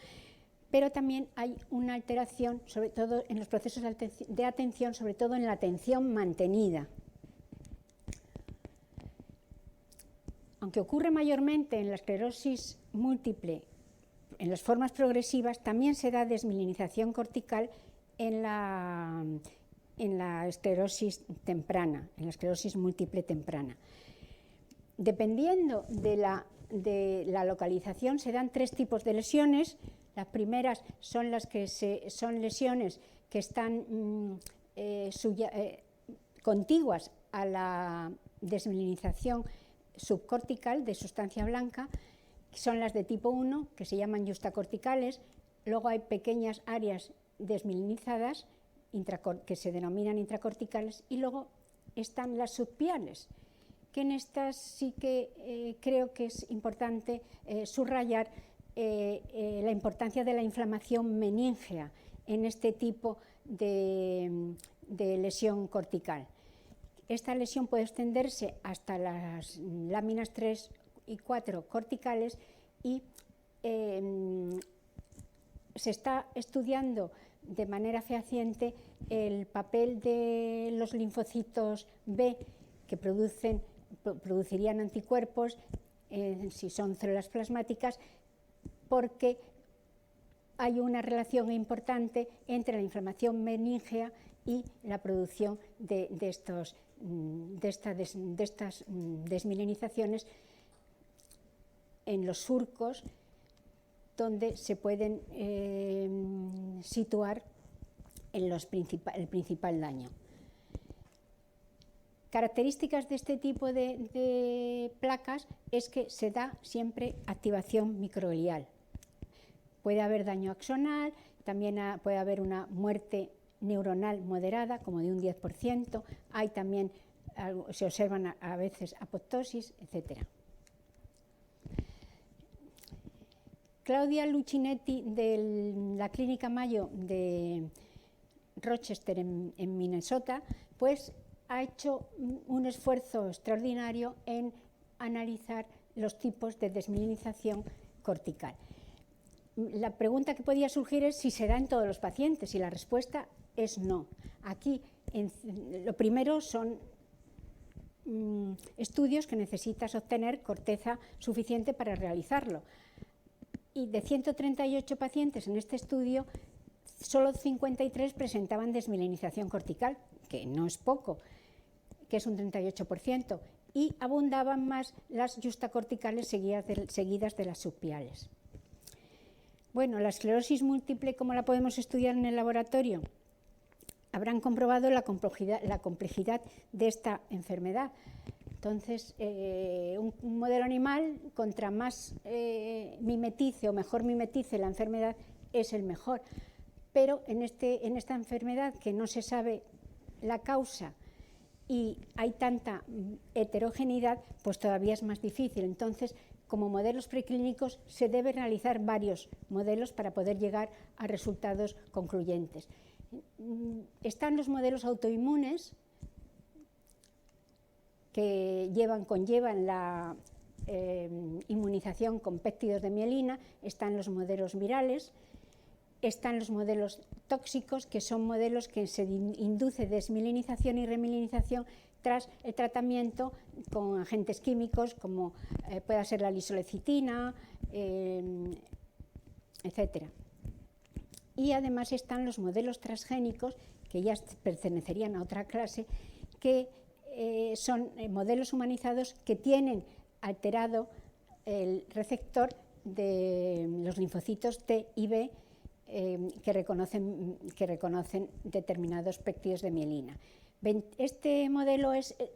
pero también hay una alteración, sobre todo en los procesos de atención, sobre todo en la atención mantenida. Aunque ocurre mayormente en la esclerosis múltiple, en las formas progresivas, también se da desmielinización cortical en la esclerosis temprana, en la esclerosis múltiple temprana. Dependiendo de la localización, se dan tres tipos de lesiones. Las primeras son son lesiones que están contiguas a la desmielinización subcortical de sustancia blanca, son las de tipo 1, que se llaman yustacorticales. Luego hay pequeñas áreas desmielinizadas que se denominan intracorticales, y luego están las subpiales, que en estas sí que creo que es importante subrayar la importancia de la inflamación meningea en este tipo de lesión cortical. Esta lesión puede extenderse hasta las láminas 3 y 4 corticales y se está estudiando de manera fehaciente el papel de los linfocitos B que producirían anticuerpos si son células plasmáticas, porque hay una relación importante entre la inflamación meningea y la producción de estas desmielinizaciones en los surcos donde se pueden situar el principal daño. Características de este tipo de placas es que se da siempre activación microglial. Puede haber daño axonal, también puede haber una muerte neuronal moderada, como de un 10%, hay también, se observan a veces apoptosis, etc. Claudia Lucinetti, de la Clínica Mayo de Rochester, en Minnesota, pues ha hecho un esfuerzo extraordinario en analizar los tipos de desmielinización cortical. La pregunta que podía surgir es si se da en todos los pacientes, y la respuesta es no. Aquí lo primero son estudios que necesitas obtener corteza suficiente para realizarlo. Y de 138 pacientes en este estudio, solo 53 presentaban desmielinización cortical, que no es poco, que es un 38%, y abundaban más las justacorticales seguidas de las subpiales. Bueno, la esclerosis múltiple, ¿cómo la podemos estudiar en el laboratorio? Habrán comprobado la complejidad de esta enfermedad. Entonces, un modelo animal, contra más mimetice o mejor mimetice la enfermedad, es el mejor. Pero en esta enfermedad, que no se sabe la causa y hay tanta heterogeneidad, pues todavía es más difícil. Entonces, como modelos preclínicos, se deben realizar varios modelos para poder llegar a resultados concluyentes. Están los modelos autoinmunes, que conllevan la inmunización con péptidos de mielina, están los modelos virales, están los modelos tóxicos, que son modelos que se induce desmielinización y remilinización tras el tratamiento con agentes químicos, como pueda ser la lisolecitina, etc. Y además están los modelos transgénicos, que ya pertenecerían a otra clase, que son modelos humanizados que tienen alterado el receptor de los linfocitos T y B, que reconocen determinados péptidos de mielina. Este modelo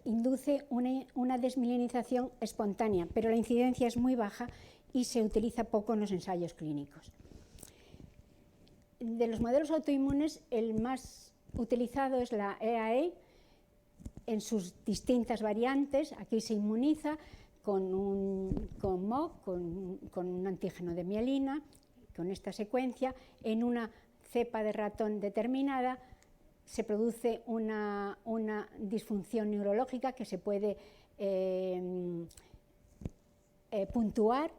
induce una desmielinización espontánea, pero la incidencia es muy baja y se utiliza poco en los ensayos clínicos. De los modelos autoinmunes, el más utilizado es la EAE, en sus distintas variantes. Aquí se inmuniza con MOC, con un antígeno de mielina, con esta secuencia. En una cepa de ratón determinada se produce una disfunción neurológica que se puede puntuar,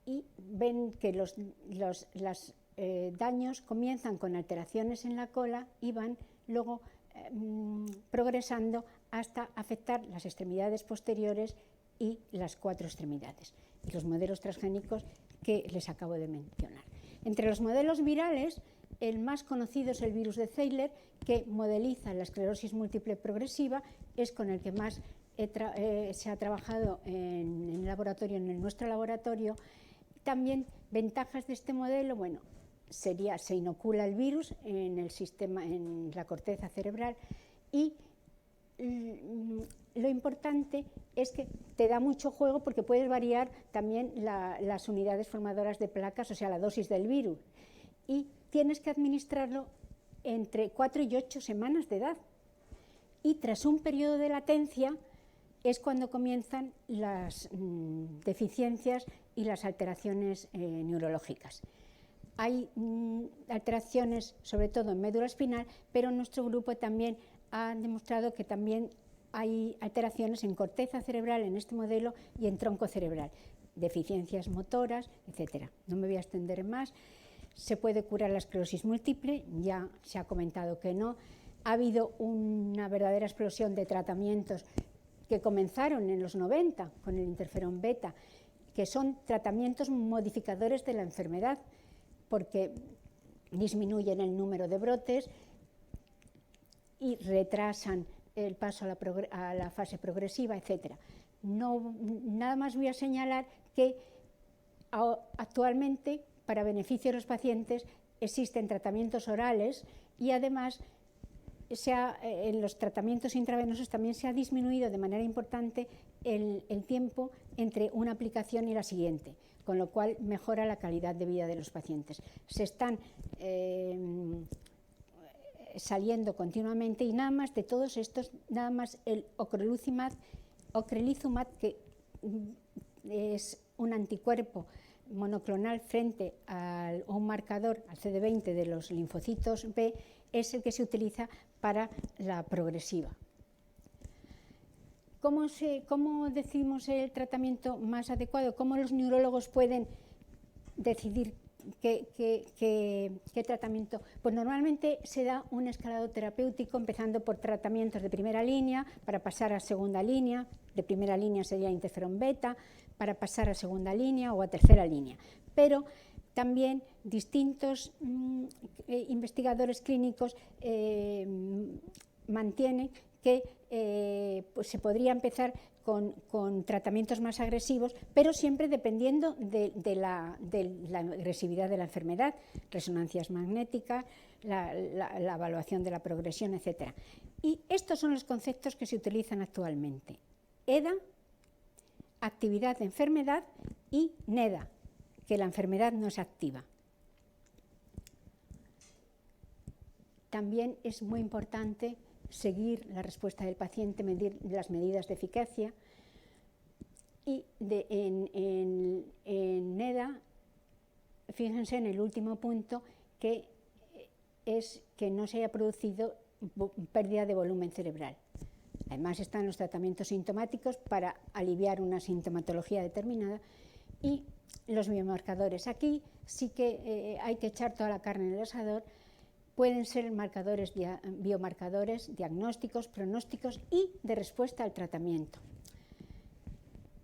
y ven que los daños comienzan con alteraciones en la cola y van luego progresando hasta afectar las extremidades posteriores y las 4 extremidades. Y los modelos transgénicos que les acabo de mencionar. Entre los modelos virales, el más conocido es el virus de Zeitler, que modeliza la esclerosis múltiple progresiva, es con el que más se ha trabajado en nuestro laboratorio. También ventajas de este modelo, bueno, se inocula el virus en la corteza cerebral, y lo importante es que te da mucho juego porque puedes variar también las unidades formadoras de placas, o sea, la dosis del virus, y tienes que administrarlo entre 4 y 8 semanas de edad, y tras un periodo de latencia es cuando comienzan las deficiencias y las alteraciones neurológicas. Hay alteraciones sobre todo en médula espinal, pero nuestro grupo también ha demostrado que también hay alteraciones en corteza cerebral en este modelo y en tronco cerebral, deficiencias motoras, etc. No me voy a extender más. ¿Se puede curar la esclerosis múltiple? Ya se ha comentado que no. Ha habido una verdadera explosión de tratamientos que comenzaron en los 90 con el interferón beta, que son tratamientos modificadores de la enfermedad, porque disminuyen el número de brotes y retrasan el paso a la fase progresiva, etc. Nada más voy a señalar que actualmente, para beneficio de los pacientes, existen tratamientos orales y además en los tratamientos intravenosos también se ha disminuido de manera importante el tiempo entre una aplicación y la siguiente, con lo cual mejora la calidad de vida de los pacientes. Se están saliendo continuamente, y nada más de todos estos, nada más el ocrelizumab, que es un anticuerpo monoclonal frente a un marcador, al CD20 de los linfocitos B, es el que se utiliza para la progresiva. ¿Cómo decidimos el tratamiento más adecuado? ¿Cómo los neurólogos pueden decidir qué tratamiento? Pues normalmente se da un escalado terapéutico, empezando por tratamientos de primera línea para pasar a segunda línea. De primera línea sería interferón beta, para pasar a segunda línea o a tercera línea. Pero también distintos investigadores clínicos mantienen que pues se podría empezar con tratamientos más agresivos, pero siempre dependiendo de la agresividad de la enfermedad, resonancias magnéticas, la evaluación de la progresión, etc. Y estos son los conceptos que se utilizan actualmente: EDA, actividad de enfermedad, y NEDA, que la enfermedad no es activa. También es muy importante seguir la respuesta del paciente, medir las medidas de eficacia. Y en NEDA, fíjense en el último punto, que es que no se haya producido pérdida de volumen cerebral. Además están los tratamientos sintomáticos para aliviar una sintomatología determinada, y los biomarcadores. Aquí sí que hay que echar toda la carne en el asador. Pueden ser biomarcadores diagnósticos, pronósticos y de respuesta al tratamiento.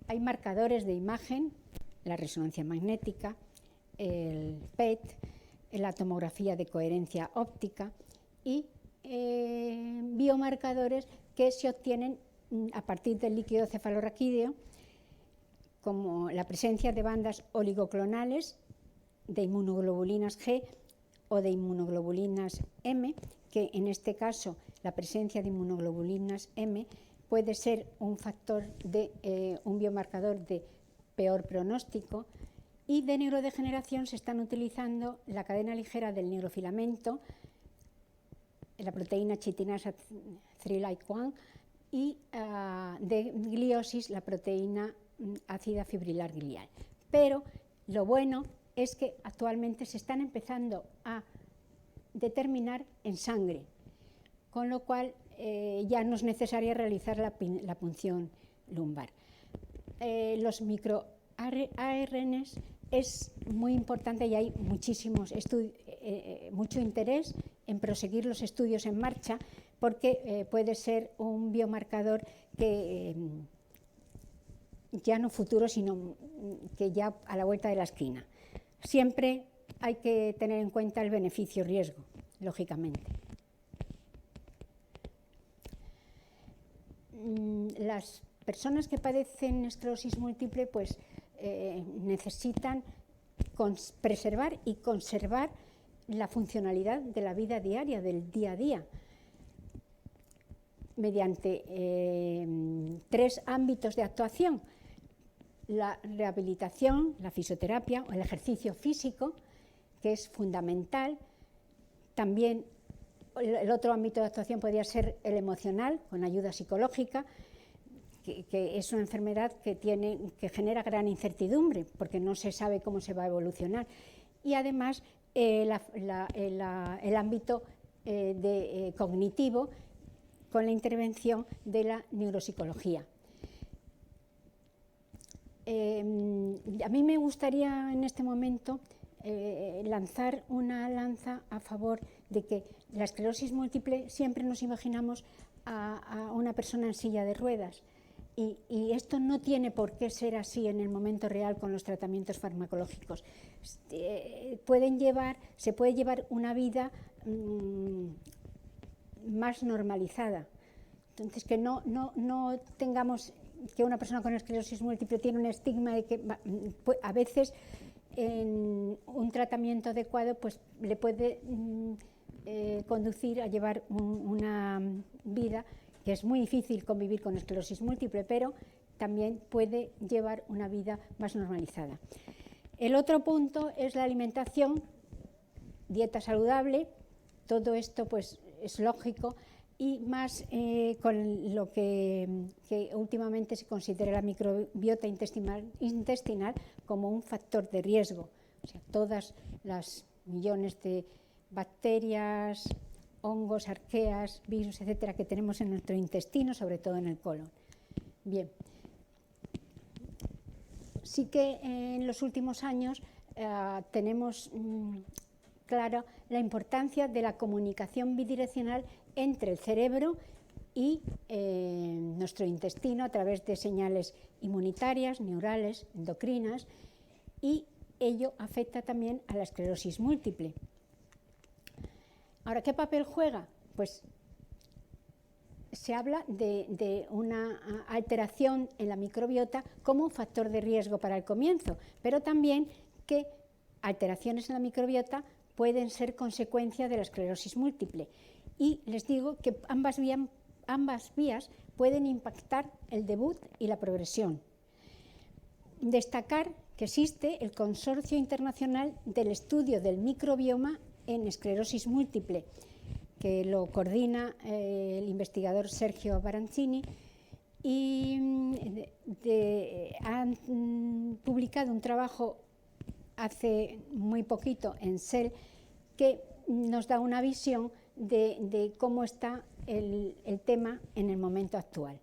Hay marcadores de imagen, la resonancia magnética, el PET, la tomografía de coherencia óptica, y biomarcadores que se obtienen a partir del líquido cefalorraquídeo, como la presencia de bandas oligoclonales de inmunoglobulinas G o de inmunoglobulinas M, que en este caso la presencia de inmunoglobulinas M puede ser un factor un biomarcador de peor pronóstico. Y de neurodegeneración se están utilizando la cadena ligera del neurofilamento, la proteína chitinasa 3-like-1, y de gliosis la proteína ácida fibrilar glial. Pero lo bueno es que actualmente se están empezando a determinar en sangre, con lo cual ya no es necesaria realizar la punción lumbar. Los microARNs es muy importante, y hay mucho interés en proseguir los estudios en marcha, porque puede ser un biomarcador que ya no futuro, sino que ya a la vuelta de la esquina. Siempre hay que tener en cuenta el beneficio-riesgo, lógicamente. Las personas que padecen esclerosis múltiple pues, necesitan preservar y conservar la funcionalidad de la vida diaria, del día a día, mediante 3 ámbitos de actuación: la rehabilitación, la fisioterapia o el ejercicio físico, que es fundamental. También el otro ámbito de actuación podría ser el emocional, con ayuda psicológica, que es una enfermedad que genera gran incertidumbre, porque no se sabe cómo se va a evolucionar. Y además el ámbito cognitivo, con la intervención de la neuropsicología. A mí me gustaría en este momento lanzar una lanza a favor de que la esclerosis múltiple siempre nos imaginamos a una persona en silla de ruedas, y esto no tiene por qué ser así en el momento real con los tratamientos farmacológicos. Se puede llevar una vida más normalizada. Entonces, que no tengamos que una persona con esclerosis múltiple tiene un estigma de que a veces en un tratamiento adecuado pues le puede conducir a llevar una vida que es muy difícil convivir con esclerosis múltiple, pero también puede llevar una vida más normalizada. El otro punto es la alimentación, dieta saludable. Todo esto pues es lógico, y más con lo que últimamente se considera la microbiota intestinal como un factor de riesgo. O sea, todas las millones de bacterias, hongos, arqueas, virus, etcétera, que tenemos en nuestro intestino, sobre todo en el colon. Bien. Sí que en los últimos años tenemos claro la importancia de la comunicación bidireccional entre el cerebro y nuestro intestino a través de señales inmunitarias, neurales, endocrinas, y ello afecta también a la esclerosis múltiple. Ahora, ¿qué papel juega? Pues se habla de una alteración en la microbiota como un factor de riesgo para el comienzo, pero también que alteraciones en la microbiota pueden ser consecuencia de la esclerosis múltiple. Y les digo que ambas vías pueden impactar el debut y la progresión. Destacar que existe el Consorcio Internacional del Estudio del Microbioma en Esclerosis Múltiple, que lo coordina el investigador Sergio Baranzini, y han publicado un trabajo hace muy poquito en Cell que nos da una visión de cómo está el tema en el momento actual.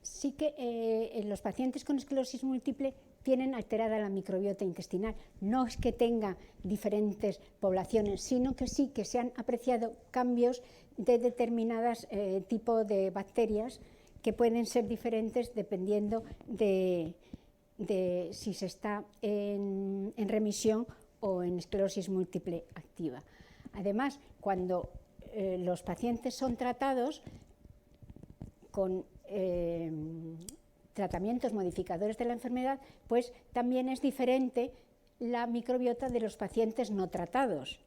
Sí que los pacientes con esclerosis múltiple tienen alterada la microbiota intestinal. No es que tenga diferentes poblaciones, sino que sí que se han apreciado cambios de determinadas tipos de bacterias que pueden ser diferentes dependiendo de si se está en remisión o en esclerosis múltiple activa. Además, cuando los pacientes son tratados con tratamientos modificadores de la enfermedad, pues también es diferente la microbiota de los pacientes no tratados.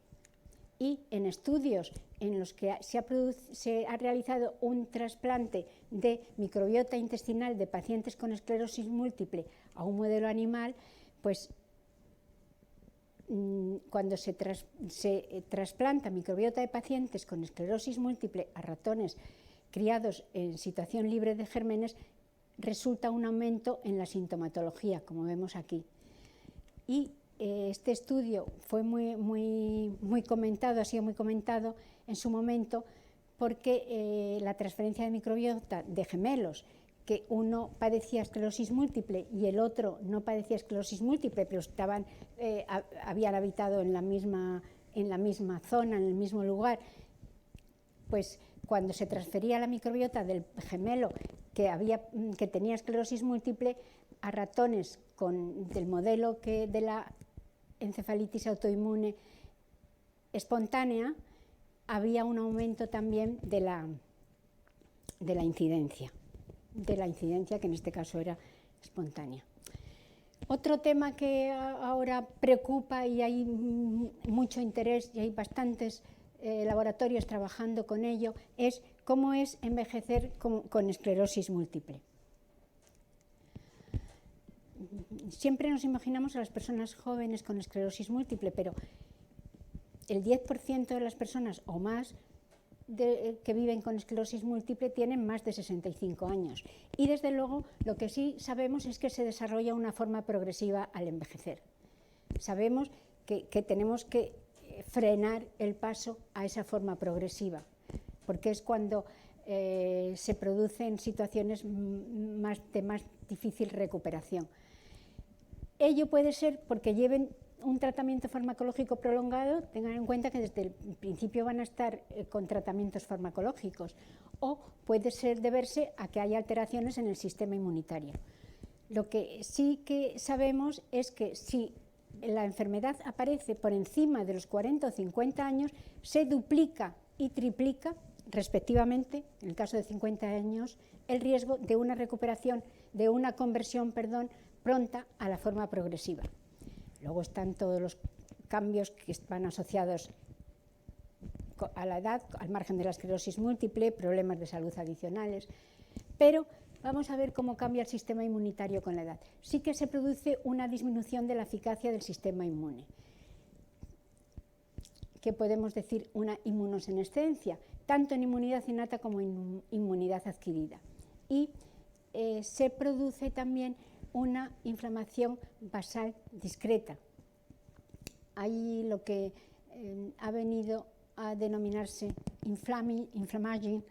Y en estudios en los que se ha realizado un trasplante de microbiota intestinal de pacientes con esclerosis múltiple a un modelo animal, pues cuando se trasplanta microbiota de pacientes con esclerosis múltiple a ratones criados en situación libre de gérmenes, resulta un aumento en la sintomatología, como vemos aquí. Y este estudio fue muy comentado, ha sido muy comentado en su momento, porque la transferencia de microbiota de gemelos, que uno padecía esclerosis múltiple y el otro no padecía esclerosis múltiple, pero habían habitado en la misma zona, en el mismo lugar, pues cuando se transfería la microbiota del gemelo que tenía esclerosis múltiple a ratones del modelo de la encefalitis autoinmune espontánea, había un aumento también de la incidencia, que en este caso era espontánea. Otro tema que ahora preocupa y hay mucho interés y hay bastantes laboratorios trabajando con ello es cómo es envejecer con esclerosis múltiple. Siempre nos imaginamos a las personas jóvenes con esclerosis múltiple, pero el 10% de las personas o más que viven con esclerosis múltiple tienen más de 65 años. Y desde luego lo que sí sabemos es que se desarrolla una forma progresiva al envejecer. Sabemos que tenemos que frenar el paso a esa forma progresiva, porque es cuando se producen situaciones de más difícil recuperación. Ello puede ser porque lleven un tratamiento farmacológico prolongado, tengan en cuenta que desde el principio van a estar con tratamientos farmacológicos, o puede ser deberse a que haya alteraciones en el sistema inmunitario. Lo que sí que sabemos es que si la enfermedad aparece por encima de los 40 o 50 años, se duplica y triplica, respectivamente, en el caso de 50 años, el riesgo de una recuperación, de una conversión, pronta a la forma progresiva. Luego están todos los cambios que van asociados a la edad, al margen de la esclerosis múltiple, problemas de salud adicionales, pero vamos a ver cómo cambia el sistema inmunitario con la edad. Sí que se produce una disminución de la eficacia del sistema inmune, que podemos decir una inmunosenescencia, tanto en inmunidad innata como en inmunidad adquirida. Y se produce también una inflamación basal discreta. Ahí lo que ha venido a denominarse inflammaging.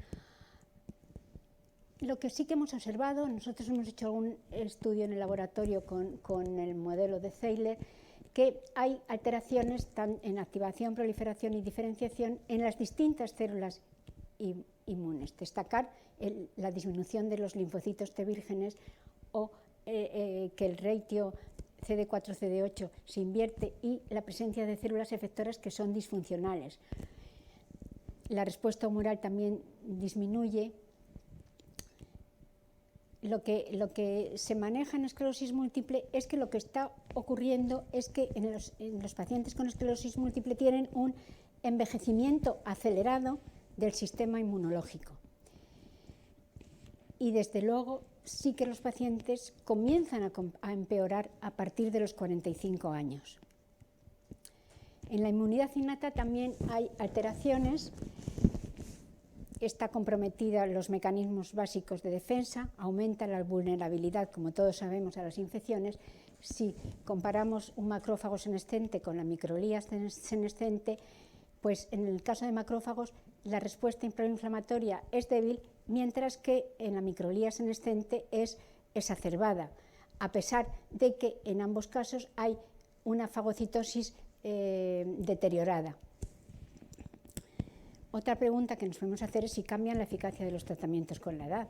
Lo que sí que hemos observado, nosotros hemos hecho algún estudio en el laboratorio con el modelo de Zeiler, que hay alteraciones en activación, proliferación y diferenciación en las distintas células inmunes. Destacar la disminución de los linfocitos T vírgenes o que el ratio CD4-CD8 se invierte y la presencia de células efectoras que son disfuncionales. La respuesta humoral también disminuye. Lo que se maneja en esclerosis múltiple es que lo que está ocurriendo es que en los pacientes con esclerosis múltiple tienen un envejecimiento acelerado del sistema inmunológico. Y desde luego sí que los pacientes comienzan a empeorar a partir de los 45 años. En la inmunidad innata también hay alteraciones. Está comprometida los mecanismos básicos de defensa, aumenta la vulnerabilidad, como todos sabemos, a las infecciones. Si comparamos un macrófago senescente con la microglía senescente, pues en el caso de macrófagos la respuesta proinflamatoria es débil, mientras que en la microglía senescente es exacerbada, a pesar de que en ambos casos hay una fagocitosis deteriorada. Otra pregunta que nos podemos hacer es si cambian la eficacia de los tratamientos con la edad.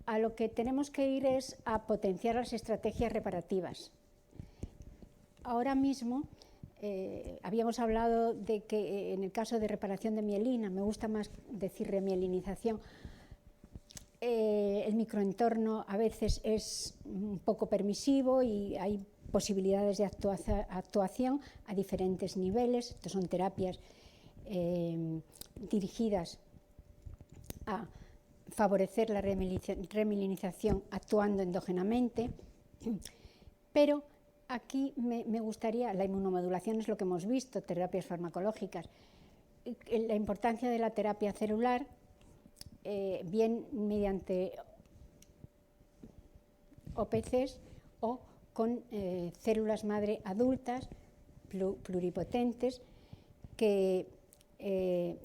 A lo que tenemos que ir es a potenciar las estrategias reparativas. Ahora mismo habíamos hablado de que en el caso de reparación de mielina, me gusta más decir remielinización, el microentorno a veces es un poco permisivo y hay posibilidades de actuación a diferentes niveles. Estas son terapias dirigidas a favorecer la remilinización actuando endógenamente, pero aquí me gustaría, la inmunomodulación es lo que hemos visto, terapias farmacológicas, la importancia de la terapia celular, bien mediante OPCs o con células madre adultas, pluripotentes, que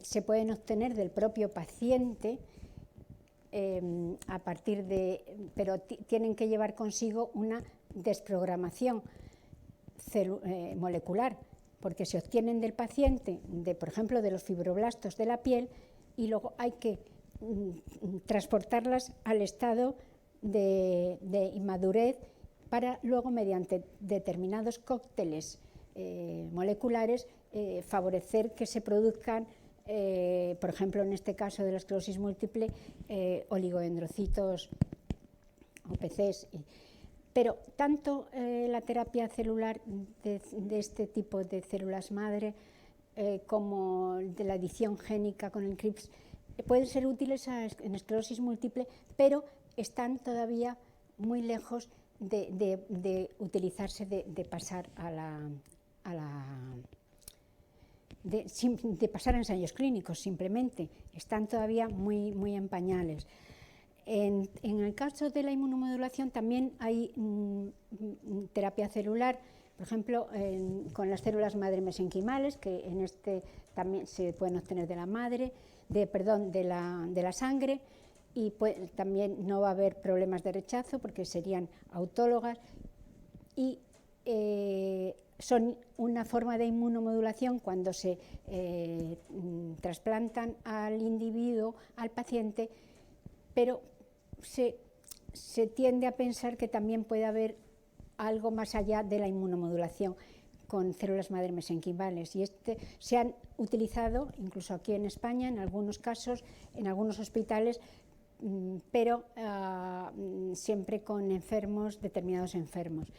se pueden obtener del propio paciente a partir de, pero tienen que llevar consigo una desprogramación molecular, porque se obtienen del paciente, por ejemplo, de los fibroblastos de la piel, y luego hay que transportarlas al estado de inmadurez para luego, mediante determinados cócteles moleculares, favorecer que se produzcan, por ejemplo, en este caso de la esclerosis múltiple, oligodendrocitos, OPCs. Pero tanto la terapia celular de este tipo de células madre como de la edición génica con el CRISPR pueden ser útiles en esclerosis múltiple, pero están todavía muy lejos de utilizarse, de pasar de pasar a ensayos clínicos simplemente. Están todavía muy en pañales. En el caso de la inmunomodulación también hay terapia celular, por ejemplo, con las células madre mesenquimales, que en este también se pueden obtener de la madre, de la sangre, y también no va a haber problemas de rechazo porque serían autólogas y son una forma de inmunomodulación cuando se trasplantan al individuo, al paciente, pero se tiende a pensar que también puede haber algo más allá de la inmunomodulación con células madre mesenquimales, y se han utilizado incluso aquí en España en algunos casos, en algunos hospitales, pero siempre con determinados enfermos.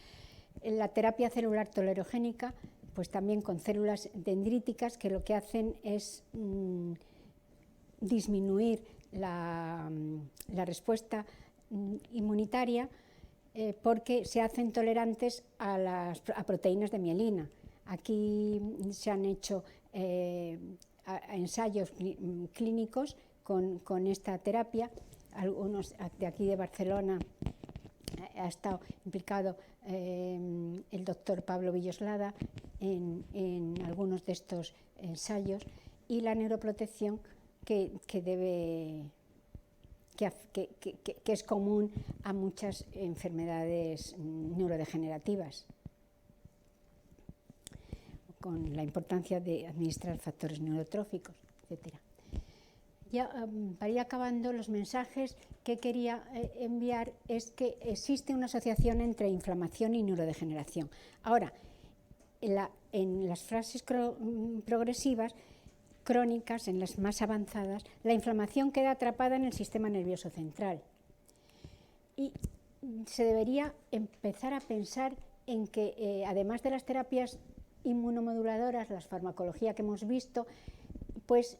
La terapia celular tolerogénica, pues también con células dendríticas que lo que hacen es disminuir la respuesta inmunitaria porque se hacen tolerantes a proteínas de mielina. Aquí se han hecho ensayos clínicos con esta terapia. Algunos de aquí de Barcelona ha estado implicado el doctor Pablo Villoslada en algunos de estos ensayos, y la neuroprotección que es común a muchas enfermedades neurodegenerativas, con la importancia de administrar factores neurotróficos, etc. Ya, para ir acabando, los mensajes que quería enviar es que existe una asociación entre inflamación y neurodegeneración. Ahora, en las fases progresivas, crónicas, en las más avanzadas, la inflamación queda atrapada en el sistema nervioso central. Y se debería empezar a pensar en que, además de las terapias inmunomoduladoras, la farmacología que hemos visto, pues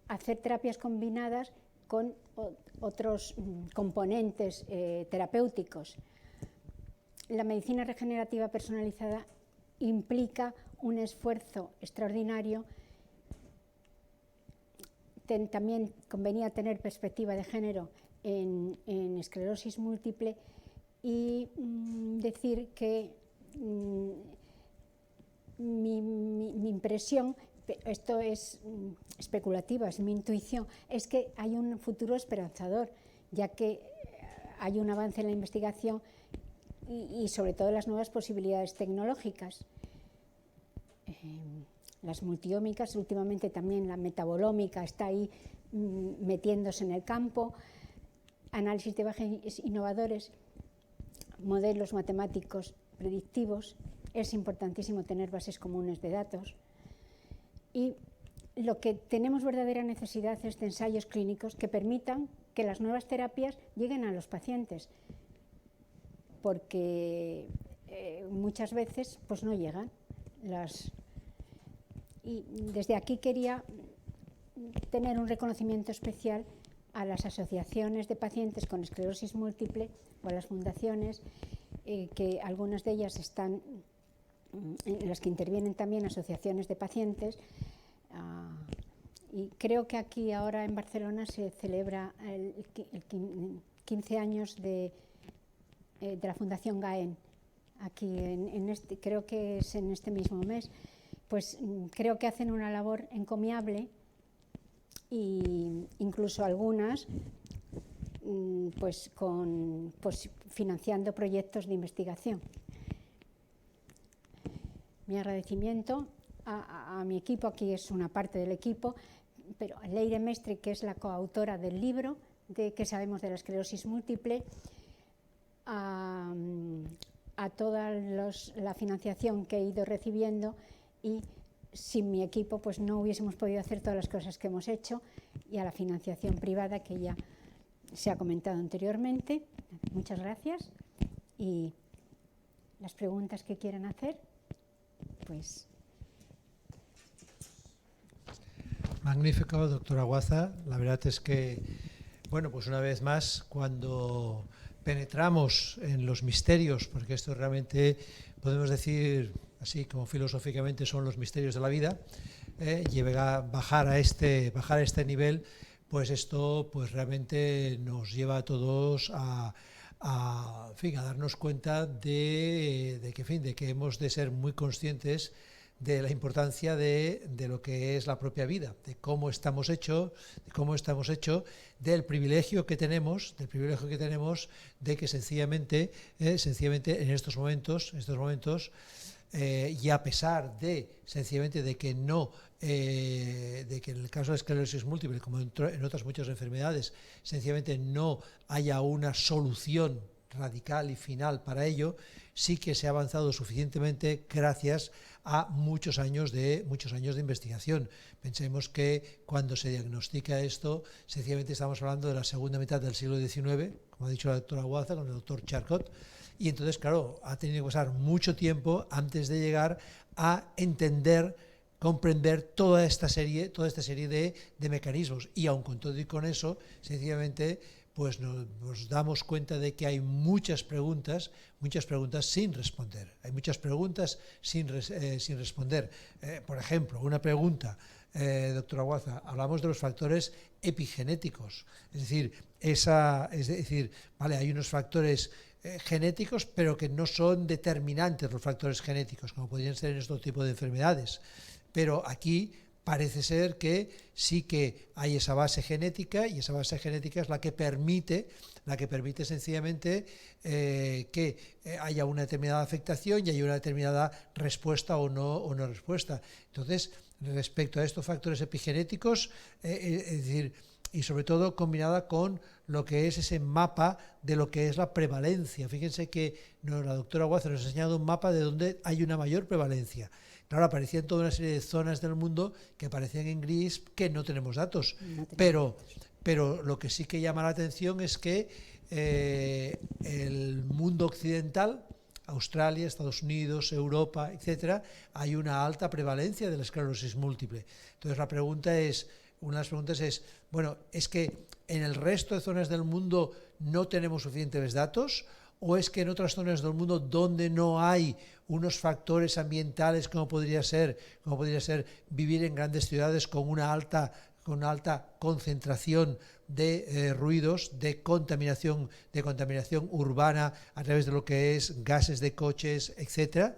hacer terapias combinadas con otros componentes terapéuticos. La medicina regenerativa personalizada implica un esfuerzo extraordinario. También convenía tener perspectiva de género en esclerosis múltiple, y decir que mi impresión, esto es especulativa, es mi intuición, es que hay un futuro esperanzador, ya que hay un avance en la investigación y sobre todo las nuevas posibilidades tecnológicas. Las multiómicas, últimamente también la metabolómica está ahí metiéndose en el campo, análisis de imágenes innovadores, modelos matemáticos predictivos. Es importantísimo tener bases comunes de datos. Y lo que tenemos verdadera necesidad es de ensayos clínicos que permitan que las nuevas terapias lleguen a los pacientes, porque muchas veces pues no llegan. Y desde aquí quería tener un reconocimiento especial a las asociaciones de pacientes con esclerosis múltiple o a las fundaciones, que algunas de ellas están, en las que intervienen también asociaciones de pacientes. Y creo que aquí ahora en Barcelona se celebra el 15 años de la Fundación GAEN. Aquí creo que es en este mismo mes. Pues creo que hacen una labor encomiable, e incluso algunas pues financiando proyectos de investigación. Mi agradecimiento a mi equipo, aquí es una parte del equipo, pero a Leire Mestre, que es la coautora del libro de ¿Qué sabemos de la esclerosis múltiple?, a toda la financiación que he ido recibiendo, y sin mi equipo pues no hubiésemos podido hacer todas las cosas que hemos hecho, y a la financiación privada que ya se ha comentado anteriormente. Muchas gracias, y las preguntas que quieran hacer, pues... Magnífico, doctora Guaza. La verdad es que, bueno, pues una vez más, cuando penetramos en los misterios, porque esto realmente podemos decir, así como filosóficamente son los misterios de la vida, bajar a este nivel, pues esto pues realmente nos lleva a todos a darnos cuenta de que hemos de ser muy conscientes de la importancia de lo que es la propia vida, de cómo estamos hechos, del privilegio que tenemos, de que sencillamente en estos momentos, y a pesar de que en el caso de la esclerosis múltiple, como en otras muchas enfermedades, sencillamente no haya una solución radical y final para ello, sí que se ha avanzado suficientemente gracias a muchos años de investigación. Pensemos que cuando se diagnostica esto, sencillamente estamos hablando de la segunda mitad del siglo XIX, como ha dicho la doctora Guaza, con el doctor Charcot, Y entonces, claro, ha tenido que pasar mucho tiempo antes de llegar a entender, comprender toda esta serie de mecanismos. Y aun con todo y con eso, sencillamente, pues nos damos cuenta de que hay muchas preguntas sin responder. Hay muchas preguntas sin responder. Por ejemplo, una pregunta, doctora Guaza, hablamos de los factores epigenéticos. Es decir, vale, hay unos factores genéticos, pero que no son determinantes los factores genéticos, como podrían ser en este tipo de enfermedades. Pero aquí parece ser que sí que hay esa base genética, y esa base genética es la que permite sencillamente que haya una determinada afectación y haya una determinada respuesta o no respuesta. Entonces, respecto a estos factores epigenéticos, es decir, y sobre todo combinada con lo que es ese mapa de lo que es la prevalencia. Fíjense que la doctora Guaza nos ha enseñado un mapa de donde hay una mayor prevalencia. Claro, aparecían toda una serie de zonas del mundo que aparecían en gris que no tenemos datos. Pero lo que sí que llama la atención es que el mundo occidental, Australia, Estados Unidos, Europa, etcétera, hay una alta prevalencia de la esclerosis múltiple. Entonces una de las preguntas es, bueno, ¿es que en el resto de zonas del mundo no tenemos suficientes datos? ¿O es que en otras zonas del mundo donde no hay unos factores ambientales como podría ser vivir en grandes ciudades con una alta concentración de ruidos, de contaminación urbana a través de lo que es gases de coches, etcétera?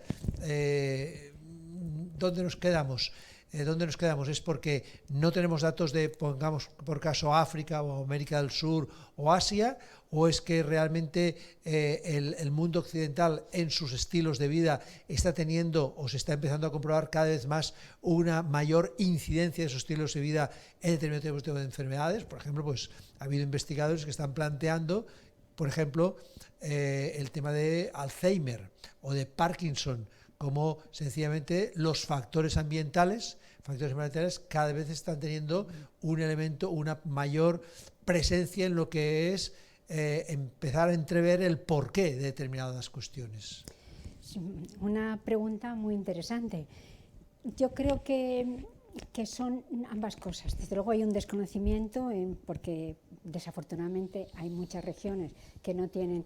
¿Dónde nos quedamos? Es porque no tenemos datos de, pongamos por caso, África o América del Sur o Asia, o es que realmente el mundo occidental en sus estilos de vida está teniendo o se está empezando a comprobar cada vez más una mayor incidencia de sus estilos de vida en determinados tipos de enfermedades. Por ejemplo, pues ha habido investigadores que están planteando, por ejemplo, el tema de Alzheimer o de Parkinson, como sencillamente los factores ambientales cada vez están teniendo un elemento, una mayor presencia en lo que es empezar a entrever el porqué de determinadas cuestiones. Una pregunta muy interesante. Yo creo que son ambas cosas. Desde luego hay un desconocimiento porque desafortunadamente hay muchas regiones que no tienen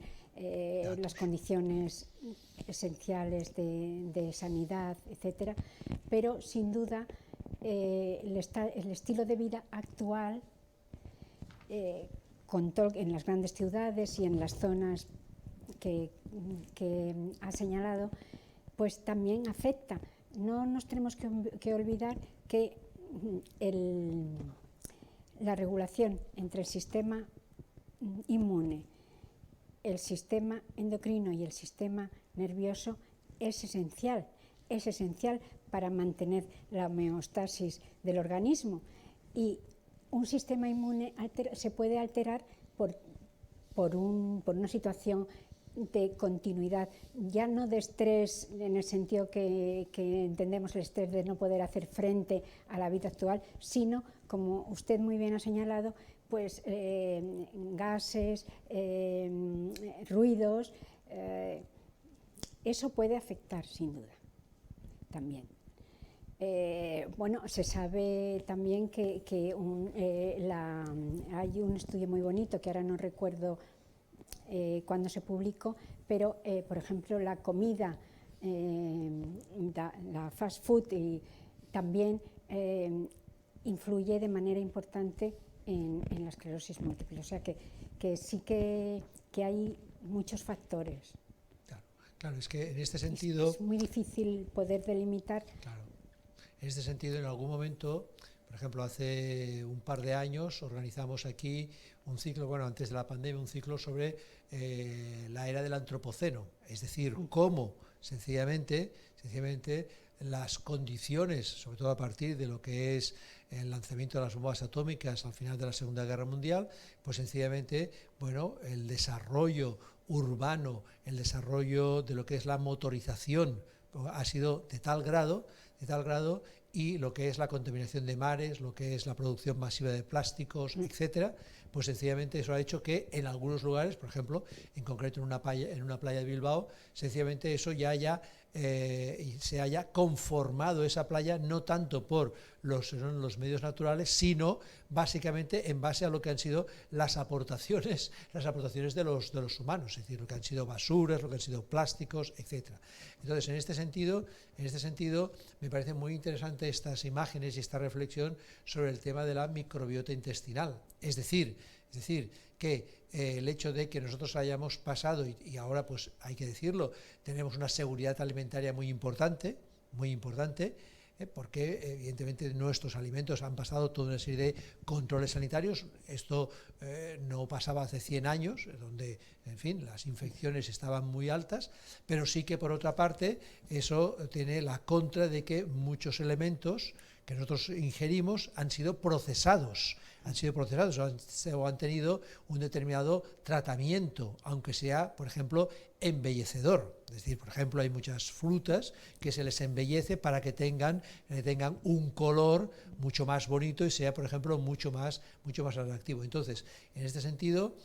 las condiciones esenciales de sanidad, etcétera, pero sin duda el estilo de vida actual en las grandes ciudades y en las zonas que ha señalado, pues también afecta. No nos tenemos que olvidar que la regulación entre el sistema inmune, el sistema endocrino y el sistema nervioso es esencial para mantener la homeostasis del organismo, y un sistema inmune se puede alterar por una situación de continuidad, ya no de estrés en el sentido que entendemos el estrés de no poder hacer frente a la vida actual, sino, como usted muy bien ha señalado, pues gases, ruidos, eso puede afectar sin duda también. Bueno, se sabe también que hay un estudio muy bonito que ahora no recuerdo cuándo se publicó, pero por ejemplo la comida, la fast food, y también influye de manera importante en la esclerosis múltiple. O sea que sí que hay muchos factores. Claro, es que en este sentido es muy difícil poder delimitar. Claro. En este sentido, en algún momento, por ejemplo, hace un par de años organizamos aquí un ciclo, bueno, antes de la pandemia, un ciclo sobre la era del antropoceno, es decir, cómo sencillamente las condiciones, sobre todo a partir de lo que es el lanzamiento de las bombas atómicas al final de la Segunda Guerra Mundial, pues sencillamente, bueno, el desarrollo urbano, el desarrollo de lo que es la motorización ha sido de tal grado, y lo que es la contaminación de mares, lo que es la producción masiva de plásticos, etcétera, pues sencillamente eso ha hecho que en algunos lugares, por ejemplo, en concreto en una playa de Bilbao, sencillamente eso ya se haya conformado esa playa no tanto por los medios naturales, sino básicamente en base a lo que han sido las aportaciones de los humanos, es decir, lo que han sido basuras, lo que han sido plásticos, etcétera. Entonces, en este sentido, me parecen muy interesantes estas imágenes y esta reflexión sobre el tema de la microbiota intestinal. Es decir, que el hecho de que nosotros hayamos pasado, y ahora pues hay que decirlo, tenemos una seguridad alimentaria muy importante, porque evidentemente nuestros alimentos han pasado toda una serie de controles sanitarios. Esto no pasaba hace 100 años, donde, en fin, las infecciones estaban muy altas, pero sí que por otra parte eso tiene la contra de que muchos elementos que nosotros ingerimos han sido procesados o han tenido un determinado tratamiento, aunque sea, por ejemplo, embellecedor. Es decir, por ejemplo, hay muchas frutas que se les embellece para que tengan un color mucho más bonito y sea, por ejemplo, mucho más atractivo. Entonces, en este sentido,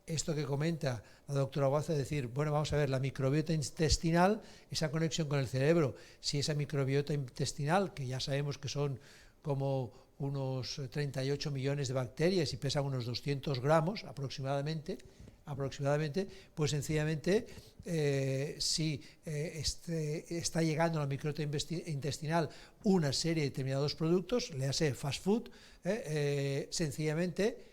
esto que comenta la doctora Guaza, es decir, bueno, vamos a ver, la microbiota intestinal, esa conexión con el cerebro, si esa microbiota intestinal, que ya sabemos que son como unos 38 millones de bacterias y pesan unos 200 gramos aproximadamente, pues sencillamente si está llegando a la microbiota intestinal una serie de determinados productos, le hace fast food, sencillamente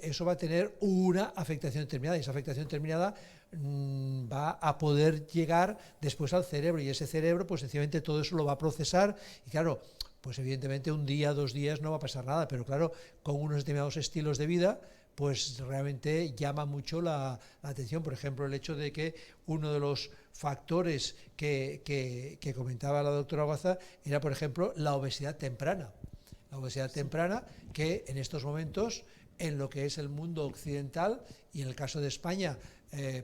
eso va a tener una afectación determinada, y esa afectación determinada va a poder llegar después al cerebro, y ese cerebro pues sencillamente todo eso lo va a procesar, y claro, pues evidentemente un día, 2 días no va a pasar nada, pero claro, con unos determinados estilos de vida, pues realmente llama mucho la atención. Por ejemplo, el hecho de que uno de los factores que comentaba la doctora Guaza era, por ejemplo, la obesidad temprana. La obesidad temprana, que en estos momentos, en lo que es el mundo occidental, y en el caso de España,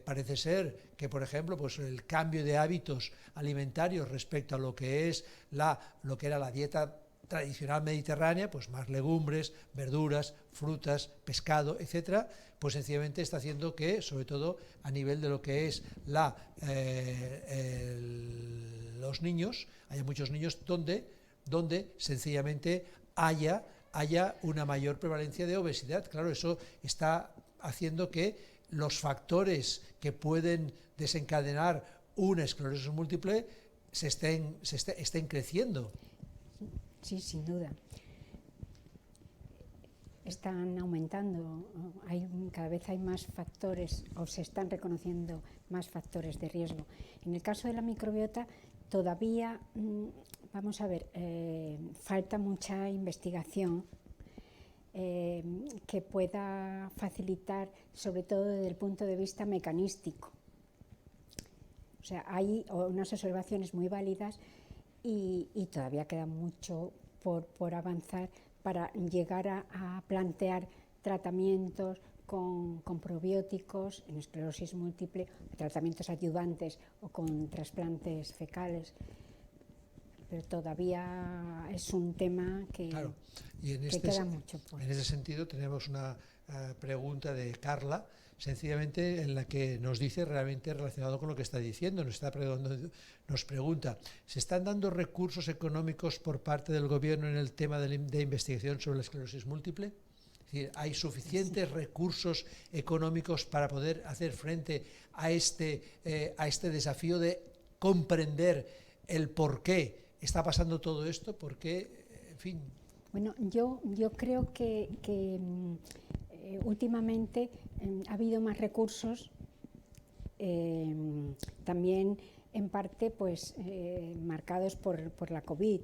parece ser que, por ejemplo, pues el cambio de hábitos alimentarios respecto a lo que era la dieta tradicional mediterránea, pues más legumbres, verduras, frutas, pescado, etcétera, pues sencillamente está haciendo que, sobre todo a nivel de lo que es los niños, haya muchos niños donde sencillamente haya una mayor prevalencia de obesidad. Claro, eso está haciendo que los factores que pueden desencadenar una esclerosis múltiple estén creciendo. Sí, sin duda. Están aumentando, cada vez hay más factores, o se están reconociendo más factores de riesgo. En el caso de la microbiota, todavía, vamos a ver, falta mucha investigación que pueda facilitar, sobre todo desde el punto de vista mecanístico. O sea, hay unas observaciones muy válidas y todavía queda mucho por avanzar para llegar a plantear tratamientos con probióticos en esclerosis múltiple, tratamientos adyuvantes o con trasplantes fecales. Pero todavía es un tema que, claro, y que queda mucho por. En ese sentido tenemos una pregunta de Carla, sencillamente en la que nos dice, realmente relacionado con lo que está diciendo, nos pregunta, ¿se están dando recursos económicos por parte del gobierno en el tema de investigación sobre la esclerosis múltiple? Es decir, ¿hay suficientes recursos económicos para poder hacer frente a este desafío de comprender el por qué está pasando todo esto? Porque, en fin. Bueno, yo creo que últimamente ha habido más recursos, también en parte pues marcados por la COVID,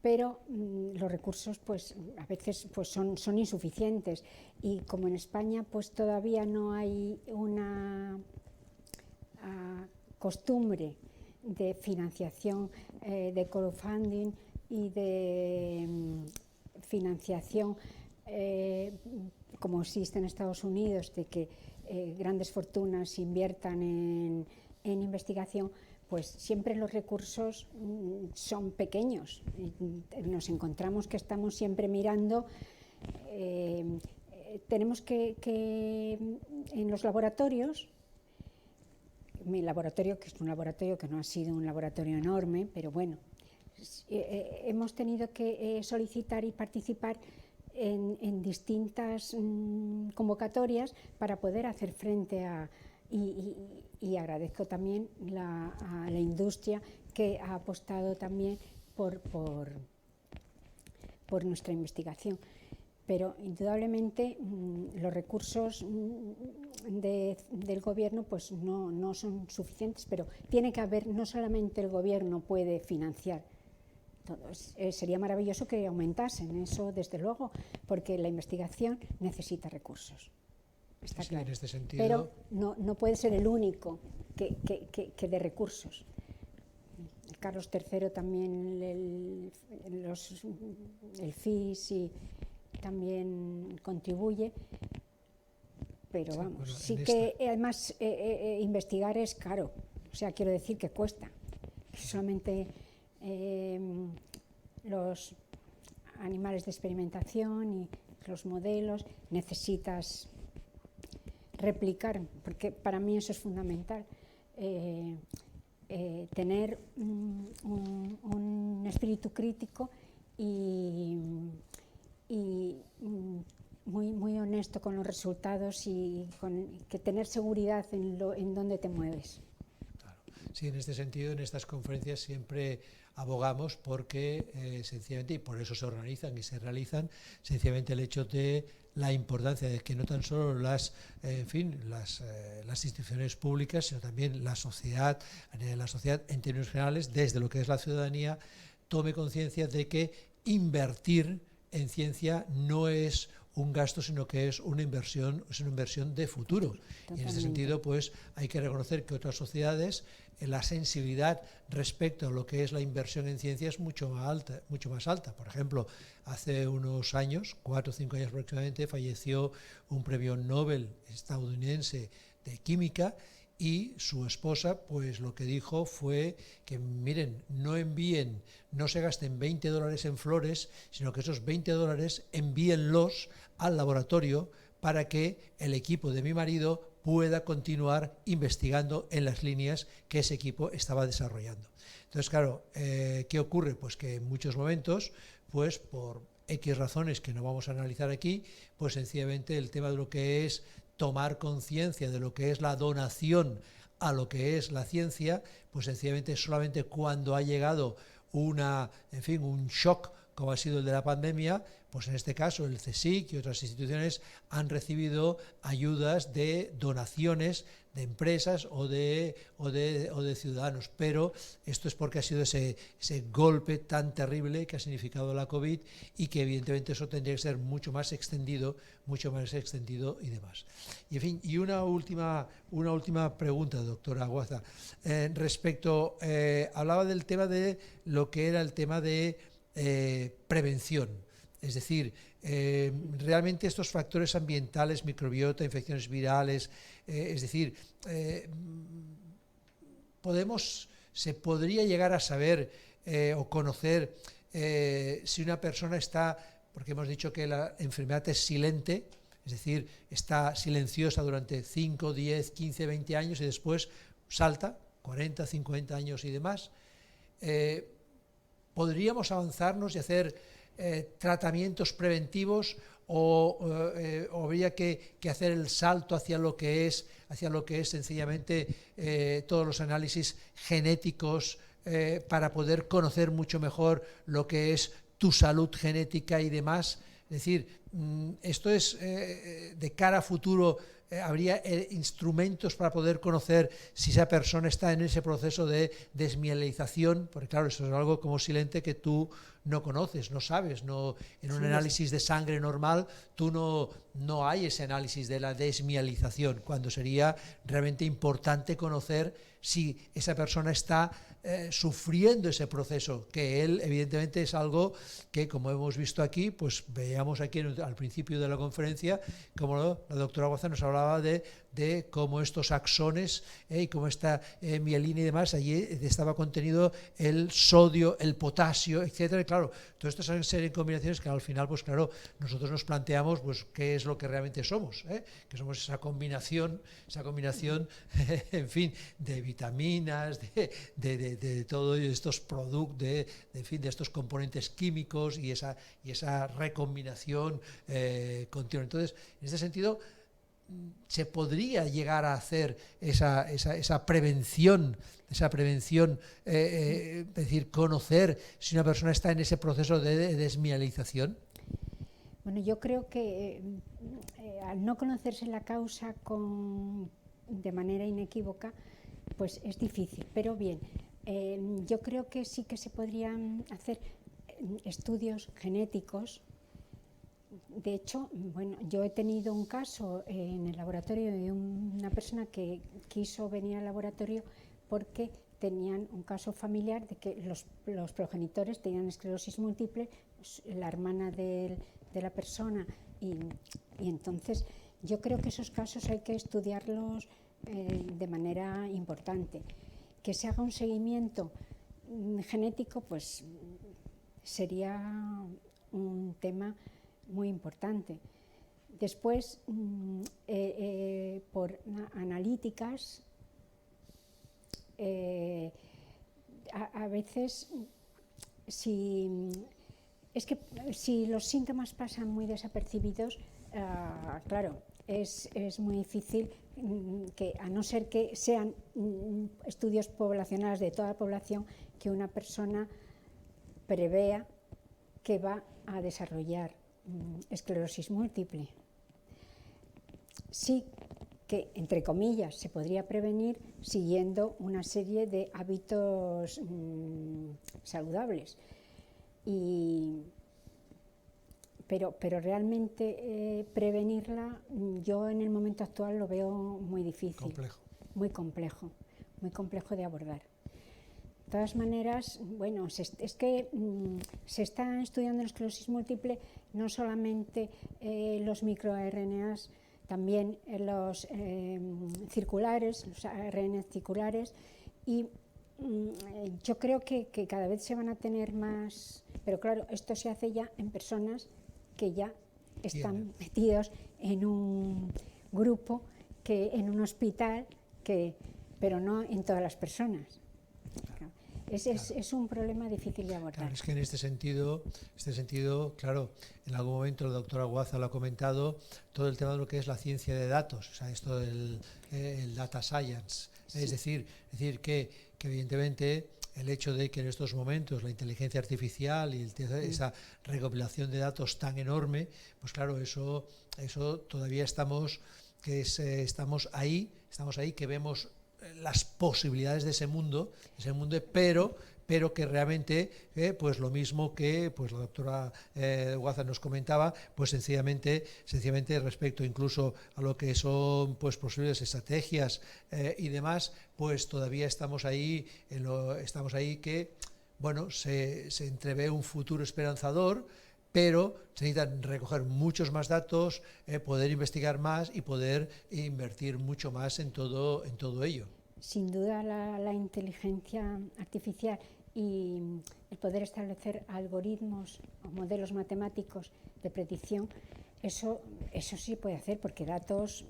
pero los recursos pues a veces pues son insuficientes, y como en España pues todavía no hay una costumbre de financiación, de crowdfunding y de financiación como existe en Estados Unidos, de que grandes fortunas inviertan en investigación, pues siempre los recursos son pequeños. Nos encontramos que estamos siempre mirando tenemos que en los laboratorios, mi laboratorio, que es un laboratorio que no ha sido un laboratorio enorme, pero bueno, hemos tenido que solicitar y participar en distintas convocatorias para poder hacer frente a... Y agradezco también a la industria que ha apostado también por nuestra investigación. Pero indudablemente los recursos del gobierno pues no son suficientes, pero tiene que haber, no solamente el gobierno puede financiar, sería maravilloso que aumentasen eso, desde luego, porque la investigación necesita recursos. Está sí, claro. En este sentido... Pero no puede ser el único que dé recursos. Carlos III también, el FIS y también contribuye, pero sí, vamos, bueno, sí que además investigar es caro, o sea, quiero decir que cuesta. Solamente los animales de experimentación y los modelos necesitas replicar, porque para mí eso es fundamental, tener un espíritu crítico y muy honesto con los resultados y que tener seguridad en dónde te mueves. Claro. Sí, en este sentido, en estas conferencias siempre abogamos porque sencillamente, y por eso se organizan y se realizan, sencillamente el hecho de la importancia de que no tan solo las instituciones públicas, sino también la sociedad en términos generales, desde lo que es la ciudadanía, tome conciencia de que invertir en ciencia no es un gasto, sino que es una inversión de futuro. Totalmente. Y en ese sentido, pues hay que reconocer que otras sociedades, la sensibilidad respecto a lo que es la inversión en ciencia es mucho más alta. Por ejemplo, hace unos años, 4 o 5 años aproximadamente, falleció un premio Nobel estadounidense de química, y su esposa, pues lo que dijo fue que, miren, no se gasten $20 en flores, sino que esos $20 envíenlos al laboratorio para que el equipo de mi marido pueda continuar investigando en las líneas que ese equipo estaba desarrollando. Entonces, claro, ¿qué ocurre? Pues que en muchos momentos, pues por X razones que no vamos a analizar aquí, pues sencillamente el tema de lo que es tomar conciencia de lo que es la donación a lo que es la ciencia, pues sencillamente solamente cuando ha llegado un shock como ha sido el de la pandemia, pues en este caso el CSIC y otras instituciones han recibido ayudas de donaciones de empresas o de ciudadanos, pero esto es porque ha sido ese golpe tan terrible que ha significado la COVID, y que evidentemente eso tendría que ser mucho más extendido y demás. Y en fin, y una última pregunta, doctora Guaza, hablaba del tema de lo que era el tema de prevención, es decir, realmente estos factores ambientales, microbiota, infecciones virales, es decir, se podría llegar a saber o conocer si una persona está, porque hemos dicho que la enfermedad es silente, es decir, está silenciosa durante 5, 10, 15, 20 años y después salta, 40, 50 años y demás. ¿Podríamos avanzarnos y hacer tratamientos preventivos o habría que hacer el salto hacia lo que es sencillamente todos los análisis genéticos para poder conocer mucho mejor lo que es tu salud genética y demás? Es decir, esto es de cara a futuro. ¿Habría instrumentos para poder conocer si esa persona está en ese proceso de desmielinización? Porque claro, eso es algo como silente que tú no conoces, no sabes, en un análisis de sangre normal tú no hay ese análisis de la desmielinización, cuando sería realmente importante conocer si esa persona está sufriendo ese proceso, que él evidentemente es algo que, como hemos visto aquí, pues veíamos aquí al principio de la conferencia, como la doctora Guaza nos hablaba de de cómo estos axones y cómo esta mielina y demás, allí estaba contenido el sodio, el potasio, etcétera. Y claro, todo esto son serie de combinaciones que al final, pues claro, nosotros nos planteamos pues qué es lo que realmente somos, que somos esa combinación, en fin, de vitaminas, de todos estos productos, en fin, de estos componentes químicos y esa recombinación continua. Entonces, en este sentido, se podría llegar a hacer esa prevención, es decir, conocer si una persona está en ese proceso de desmielinización. Bueno, yo creo que al no conocerse la causa de manera inequívoca, pues es difícil, pero bien, yo creo que sí que se podrían hacer estudios genéticos. De hecho, bueno, yo he tenido un caso en el laboratorio de una persona que quiso venir al laboratorio porque tenían un caso familiar de que los progenitores tenían esclerosis múltiple, la hermana de la persona, y entonces yo creo que esos casos hay que estudiarlos de manera importante. Que se haga un seguimiento genético, pues sería un tema muy importante. Después, por analíticas, a veces, si los síntomas pasan muy desapercibidos, claro, es muy difícil que, a no ser que sean estudios poblacionales de toda la población, que una persona prevea que va a desarrollar esclerosis múltiple. Sí que, entre comillas, se podría prevenir siguiendo una serie de hábitos saludables. Pero realmente prevenirla, yo en el momento actual lo veo muy difícil. Muy complejo de abordar. De todas maneras, bueno, es que se está estudiando la esclerosis múltiple no solamente los microRNAs, también los circulares, los ARN circulares, y yo creo que cada vez se van a tener más, pero claro, esto se hace ya en personas que ya están metidos en un grupo, en un hospital, pero no en todas las personas. Es un problema difícil de abordar. Claro, es que en este sentido, claro, en algún momento el doctor Aguaza lo ha comentado, todo el tema de lo que es la ciencia de datos, o sea, esto del el data science, sí. Es decir que evidentemente el hecho de que en estos momentos la inteligencia artificial y esa recopilación de datos tan enorme, pues claro, eso todavía estamos ahí, que vemos las posibilidades de ese mundo, pero que realmente, pues lo mismo que pues la doctora Aguaza nos comentaba, pues sencillamente respecto incluso a lo que son pues posibles estrategias y demás, pues todavía estamos ahí que, bueno, se entrevé un futuro esperanzador, pero se necesitan recoger muchos más datos, poder investigar más y poder invertir mucho más en todo ello. Sin duda la inteligencia artificial y el poder establecer algoritmos o modelos matemáticos de predicción, eso sí se puede hacer, porque datos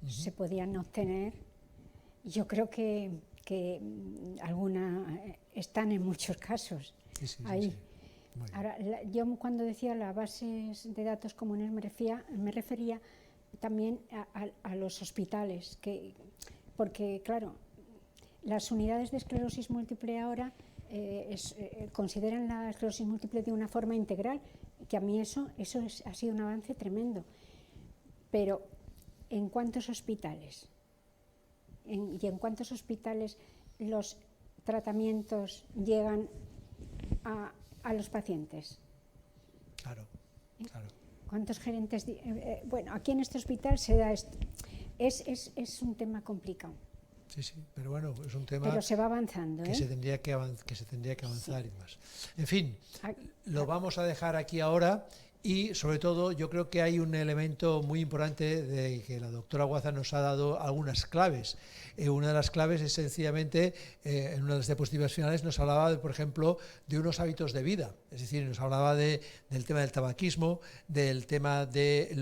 se podían obtener. Yo creo que alguna están en muchos casos ahí. Sí. Ahora, yo cuando decía las bases de datos comunes me refería también a los hospitales, porque claro, las unidades de esclerosis múltiple ahora consideran la esclerosis múltiple de una forma integral, que a mí eso ha sido un avance tremendo. Pero ¿en cuántos hospitales? ¿Y en cuántos hospitales los tratamientos llegan a los pacientes? Claro. ¿Cuántos gerentes? Bueno, aquí en este hospital se da esto. Es un tema complicado. Sí, pero bueno, es un tema. Pero se va avanzando. Que se tendría que avanzar y más. En fin, lo vamos a dejar aquí ahora Y sobre todo yo creo que hay un elemento muy importante de que la doctora Guaza nos ha dado algunas claves. Una de las claves es sencillamente, en una de las diapositivas finales nos hablaba, por ejemplo, de unos hábitos de vida. Es decir, nos hablaba del tema del tabaquismo, del tema del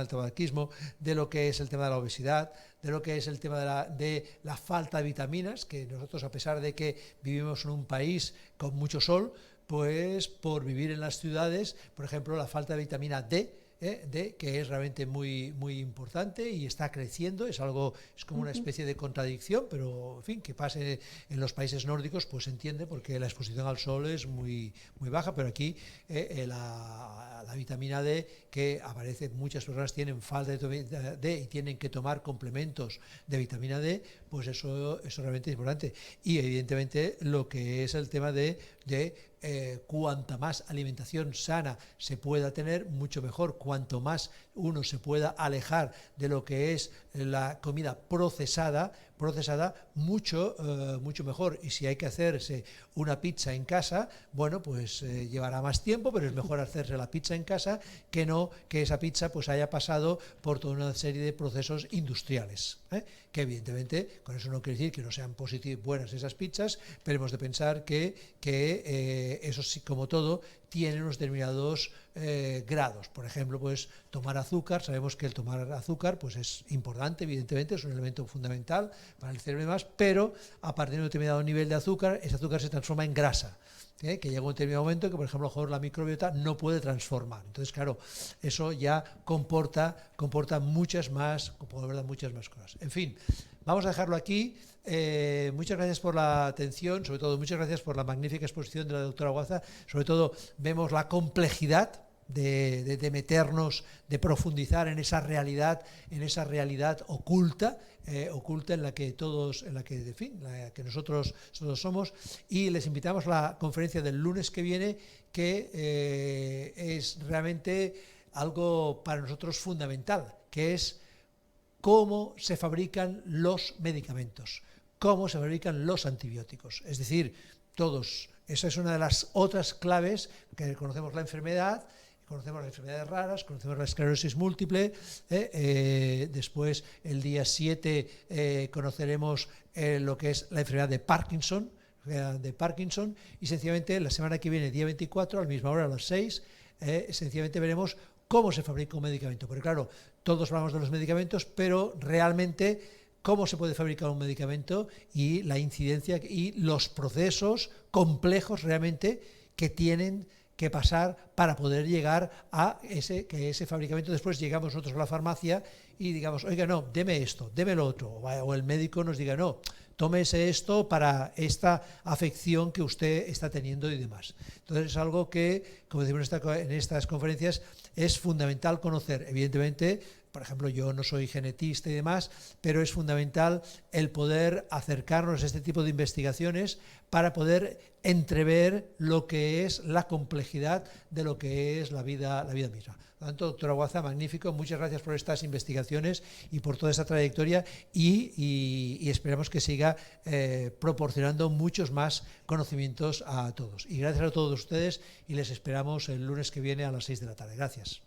tabaquismo, de lo que es el tema de la obesidad, de lo que es el tema de la falta de vitaminas, que nosotros, a pesar de que vivimos en un país con mucho sol, pues por vivir en las ciudades, por ejemplo, la falta de vitamina D, que es realmente muy importante y está creciendo, es como una especie de contradicción, pero en fin, que pase en los países nórdicos, pues se entiende, porque la exposición al sol es muy baja, pero aquí la vitamina D, que aparece, muchas personas tienen falta de vitamina D y tienen que tomar complementos de vitamina D, pues eso realmente es importante. Y evidentemente lo que es el tema de cuanta más alimentación sana se pueda tener, mucho mejor. Cuanto más uno se pueda alejar de lo que es la comida procesada, mucho mejor. Y si hay que hacerse una pizza en casa, bueno, pues llevará más tiempo, pero es mejor hacerse la pizza en casa que no que esa pizza pues haya pasado por toda una serie de procesos industriales, que evidentemente, con eso no quiere decir que no sean buenas esas pizzas, pero hemos de pensar que eso sí, como todo, tiene unos determinados grados. Por ejemplo, pues tomar azúcar, sabemos que el tomar azúcar pues es importante, evidentemente, es un elemento fundamental para el cerebro y demás, pero a partir de un determinado nivel de azúcar, ese azúcar se transforma en grasa, que llega un determinado momento que, por ejemplo, a lo mejor la microbiota no puede transformar. Entonces, claro, eso ya comporta muchas más cosas. En fin, vamos a dejarlo aquí. Muchas gracias por la atención, sobre todo muchas gracias por la magnífica exposición de la doctora Guaza. Sobre todo vemos la complejidad de meternos, de profundizar en esa realidad oculta, en la que nosotros somos, y les invitamos a la conferencia del lunes que viene, que es realmente algo para nosotros fundamental, que es cómo se fabrican los medicamentos, cómo se fabrican los antibióticos. Es decir, esa es una de las otras claves, que conocemos la enfermedad, conocemos las enfermedades raras, conocemos la esclerosis múltiple, después el día 7 conoceremos lo que es la enfermedad de Parkinson, y sencillamente la semana que viene, día 24, a la misma hora, a las 6, sencillamente veremos cómo se fabrica un medicamento. Porque claro, todos hablamos de los medicamentos, pero realmente cómo se puede fabricar un medicamento y la incidencia y los procesos complejos realmente que tienen que pasar para poder llegar a ese fabricamiento. Después llegamos nosotros a la farmacia y digamos, oiga, no, deme esto, deme lo otro, o el médico nos diga, no, tómese esto para esta afección que usted está teniendo y demás. Entonces es algo que, como decimos en estas conferencias, es fundamental conocer. Evidentemente, por ejemplo, yo no soy genetista y demás, pero es fundamental el poder acercarnos a este tipo de investigaciones para poder entrever lo que es la complejidad de lo que es la vida misma. Por lo tanto, doctora Guaza, magnífico, muchas gracias por estas investigaciones y por toda esta trayectoria, y esperamos que siga proporcionando muchos más conocimientos a todos. Y gracias a todos ustedes, y les esperamos el lunes que viene a las 6 de la tarde. Gracias.